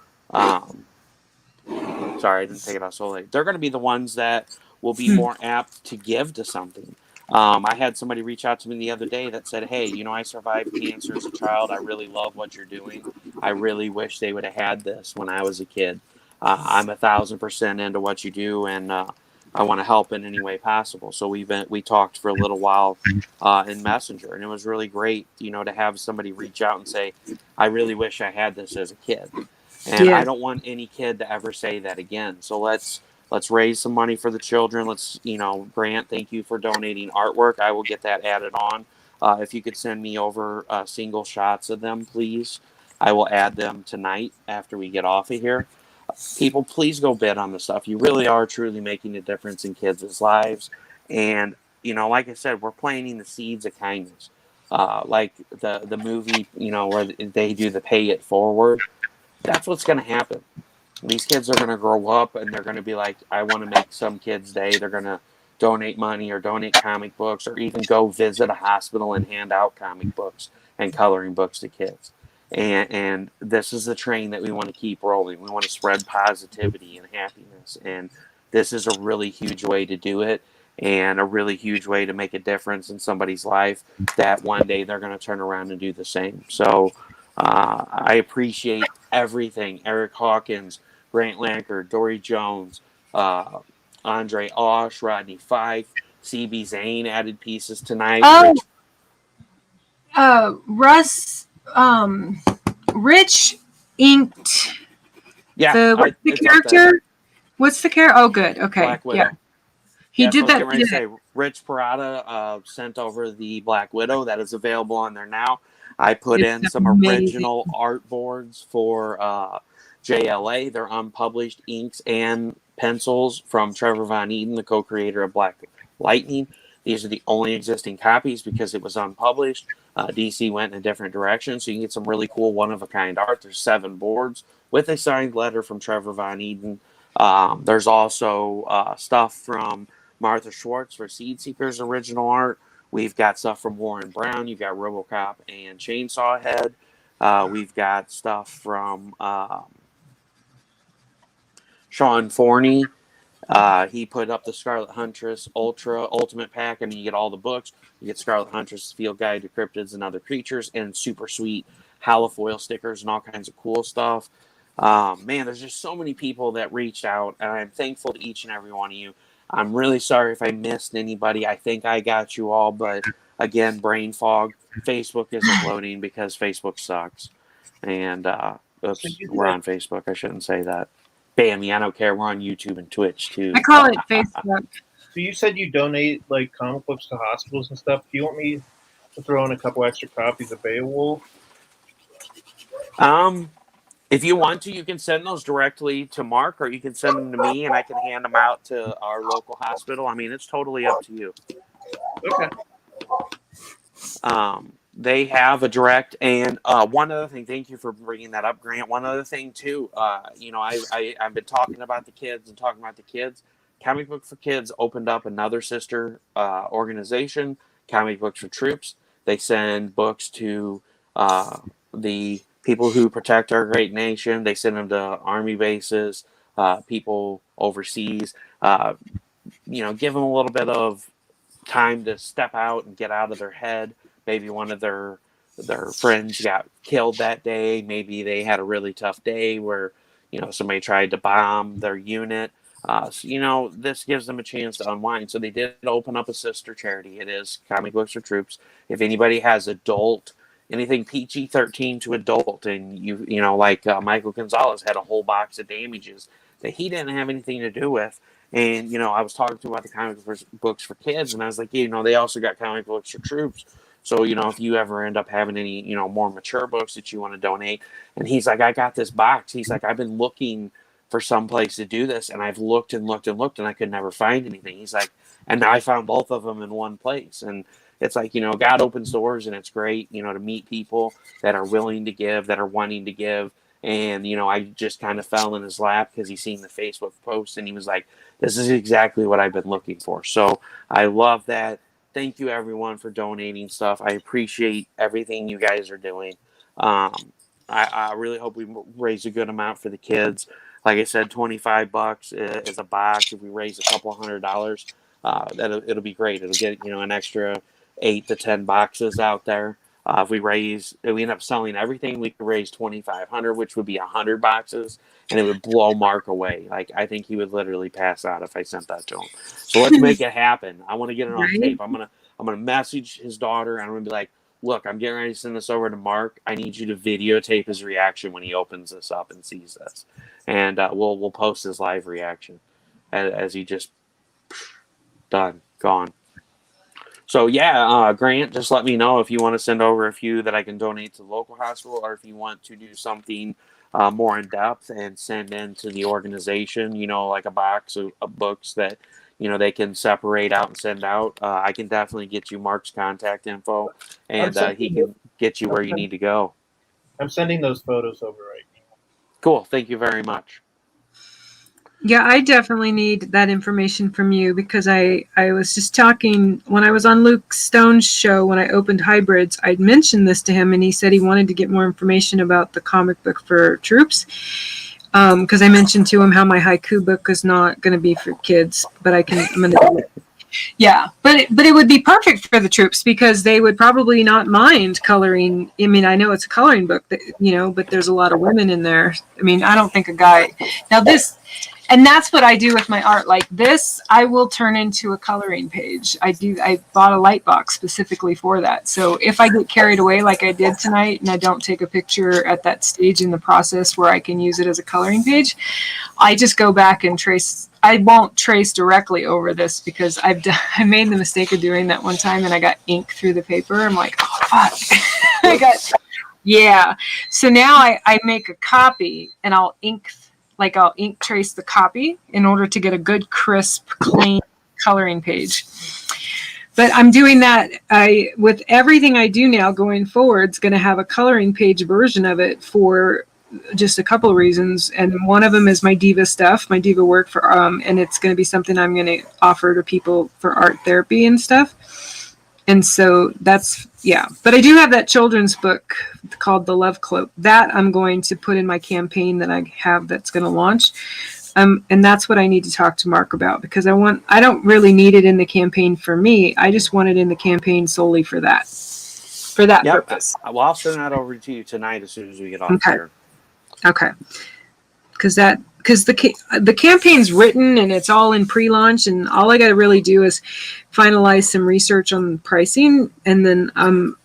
sorry, I didn't take it out so late. They're going to be the ones that will be more apt to give to something. I had somebody reach out to me the other day that said, "Hey, I survived cancer as a child. I really love what you're doing. I really wish they would have had this when I was a kid. I'm 1,000% into what you do, and I want to help in any way possible." So we talked for a little while in Messenger, and it was really great, to have somebody reach out and say, "I really wish I had this as a kid." And I don't want any kid to ever say that again. So let's raise some money for the children. Let's, Grant, thank you for donating artwork. I will get that added on. If you could send me over single shots of them, please. I will add them tonight after we get off of here. People, please go bid on the stuff. You really are truly making a difference in kids' lives. And, like I said, we're planting the seeds of kindness. Like the movie, where they do the pay it forward. That's what's going to happen. These kids are going to grow up and they're going to be like, I want to make some kid's day. They're going to donate money or donate comic books or even go visit a hospital and hand out comic books and coloring books to kids. And this is the train that we want to keep rolling. We want to spread positivity and happiness. And this is a really huge way to do it, and a really huge way to make a difference in somebody's life that one day they're going to turn around and do the same. So I appreciate everything. Eric Hawkins, Grant Lankard, Dory Jones, Andre Osh, Rodney Fife, CB Zane added pieces tonight. Oh, Russ, Rich inked Yeah, what's the it's up there. character? What's the character? Oh, good. Okay, Black Widow. yeah, he did so I was that getting ready to today. say, Rich Parada sent over the Black Widow. That is available on there now. I put in It's some amazing. original art boards for JLA. They're unpublished inks and pencils from Trevor Von Eden, the co-creator of Black Lightning. These are the only existing copies because it was unpublished. DC went in a different direction, so you can get some really cool one-of-a-kind art. There's 7 boards with a signed letter from Trevor Von Eden. There's also stuff from Martha Schwartz for Seed Seekers original art. We've got stuff from Warren Brown. You've got RoboCop and Chainsaw Head. We've got stuff from Sean Forney. He put up the Scarlet Huntress Ultimate Pack. I mean, you get all the books. You get Scarlet Huntress Field Guide to Cryptids and Other Creatures, and super sweet halofoil stickers and all kinds of cool stuff. Man, there's just so many people that reached out, and I'm thankful to each and every one of you. I'm really sorry if I missed anybody. I think I got you all, but again, brain fog. Facebook isn't loading because Facebook sucks. And oops, we're on Facebook. I shouldn't say that. Bammy, I don't care. We're on YouTube and Twitch too. I call it Facebook. So you said you donate like comic books to hospitals and stuff. Do you want me to throw in a couple extra copies of Beowulf? If you want to, you can send those directly to Mark, or you can send them to me, and I can hand them out to our local hospital. I mean, it's totally up to you. Okay. They have a direct, and one other thing. Thank you for bringing that up, Grant. One other thing too. I've been talking about the kids and talking about the kids. Comic Book for Kids opened up another sister organization, Comic Books for Troops. They send books to the people who protect our great nation. They send them to army bases, people overseas. Give them a little bit of time to step out and get out of their head. Maybe one of their friends got killed that day. Maybe they had a really tough day where somebody tried to bomb their unit. This gives them a chance to unwind. So they did open up a sister charity. It is Comic Books for Troops. If anybody has anything PG-13 to adult, and like Michael Gonzalez had a whole box of damages that he didn't have anything to do with, And, I was talking to him about the comic books for kids, and I was like, they also got comic books for troops. So, if you ever end up having any, more mature books that you want to donate. And he's like, I got this box. He's like, I've been looking for some place to do this, and I've looked and looked and looked, and I could never find anything. He's like, and now I found both of them in one place. And it's like, God opens doors, and it's great, to meet people that are willing to give, that are wanting to give. And, I just kind of fell in his lap because he seen the Facebook post, and he was like, this is exactly what I've been looking for. So I love that. Thank you, everyone, for donating stuff. I appreciate everything you guys are doing. I really hope we raise a good amount for the kids. Like I said, $25 is a box. If we raise a couple $100, it'll be great. It'll get an extra 8 to 10 boxes out there. If we end up selling everything, we could raise 2,500, which would be 100 boxes, and it would blow Mark away. Like, I think he would literally pass out if I sent that to him. So let's make it happen. I want to get it on tape. I'm gonna message his daughter, and I'm gonna be like, look, I'm getting ready to send this over to Mark. I need you to videotape his reaction when he opens this up and sees this, and we'll post his live reaction as he just gone. So yeah, Grant, just let me know if you want to send over a few that I can donate to the local hospital, or if you want to do something more in depth and send in to the organization, like a box of books that, they can separate out and send out. I can definitely get you Mark's contact info, and he can get you where you need to go. I'm sending those photos over right now. Cool. Thank you very much. Yeah, I definitely need that information from you, because I was just talking when I was on Luke Stone's show when I opened Hybrids. I'd mentioned this to him, and he said he wanted to get more information about the comic book for troops, because I mentioned to him how my haiku book is not going to be for kids, but I'm going to do it. Yeah, but it would be perfect for the troops, because they would probably not mind coloring. I mean, I know it's a coloring book, but there's a lot of women in there. I mean, I don't think a guy now this. And that's what I do with my art. Like this, I will turn into a coloring page. I bought a light box specifically for that. So if I get carried away like I did tonight, and I don't take a picture at that stage in the process where I can use it as a coloring page, I just go back and trace. I won't trace directly over this, because I made the mistake of doing that one time, and I got ink through the paper. I'm like, oh, fuck. Yeah. So now I make a copy, and I'll ink trace the copy in order to get a good, crisp, clean coloring page. But I'm doing that. With everything I do now going forward, it's going to have a coloring page version of it for just a couple of reasons. And one of them is my diva stuff, my diva work and it's going to be something I'm going to offer to people for art therapy and stuff. And so that's, yeah. But I do have that children's book called The Love Cloak. That I'm going to put in my campaign that I have that's going to launch. And that's what I need to talk to Mark about, because I don't really need it in the campaign for me. I just want it in the campaign solely for that purpose. Well, I'll send that over to you tonight as soon as we get off here. Okay. Because the campaign's written and it's all in pre-launch, and all I got to really do is finalize some research on pricing, and then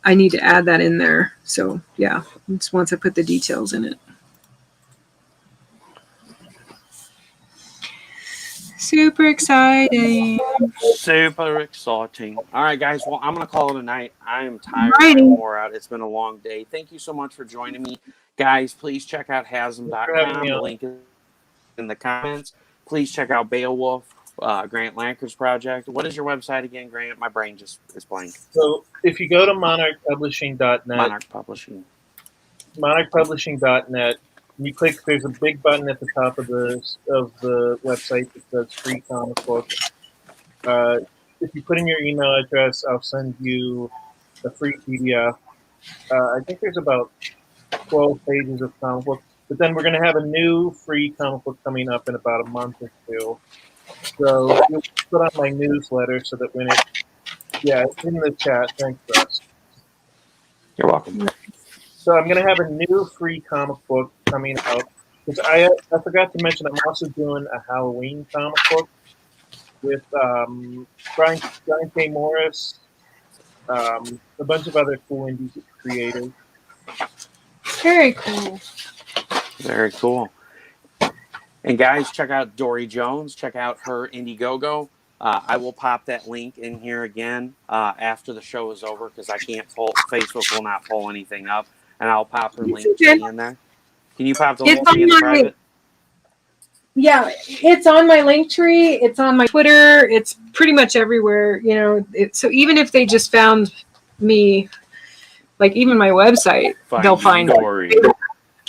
I need to add that in there. So yeah, it's once I put the details in it. Super exciting. Super exciting. All right, guys. Well, I'm going to call it a night. I am tired. I'm wore out. It's been a long day. Thank you so much for joining me. Guys, please check out hasm.com. The link is in the comments. Please check out Beowulf, Grant Lankard's project. What is your website again, Grant? My brain just is blank. So if you go to monarchpublishing.net, monarchpublishing.net, you click, there's a big button at the top of the website that says free comic book. If you put in your email address, I'll send you a free PDF. I think there's about 12 pages of comic book. But then we're going to have a new free comic book coming up in about a month or two. So you'll put on my newsletter so that when it's in the chat. Thanks, Russ. You're welcome. So I'm going to have a new free comic book coming out. Because I forgot to mention, I'm also doing a Halloween comic book with Brian K. Morris, a bunch of other cool indie creators. Very cool. Very cool. And guys, check out Dory Jones. Check out her Indiegogo. I will pop that link in here again after the show is over because I can't pull. Facebook will not pull anything up, and I'll pop her link tree in there. Can you pop the link tree in the private? Yeah, it's on my link tree. It's on my Twitter. It's pretty much everywhere. You know, so even if they just found me, like even my website, they'll find Dory.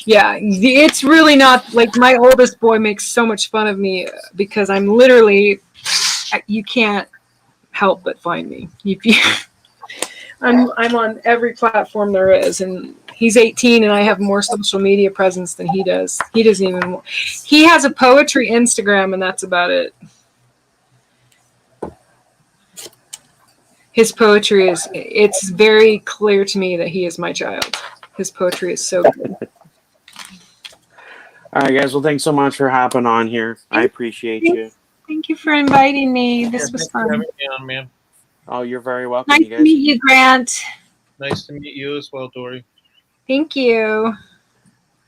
Yeah, it's really not like my oldest boy makes so much fun of me because I'm literally, you can't help but find me. I'm on every platform there is, and he's 18 and I have more social media presence than he does. He doesn't even, he has a poetry Instagram and that's about it. His poetry is, it's very clear to me that he is my child. His poetry is so good. All right, guys. Well, thanks so much for hopping on here. I appreciate you. Thank you for inviting me. This was fun. Having me on, man. Oh, you're very welcome, Nice you to guys. meet you, Grant. Nice to meet you as well, Dory. Thank you.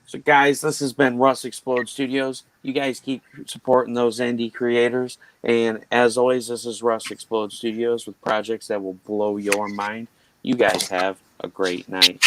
So, guys, this has been Russ Explode Studios. You guys keep supporting those indie creators. And as always, this is Russ Explode Studios with projects that will blow your mind. You guys have a great night.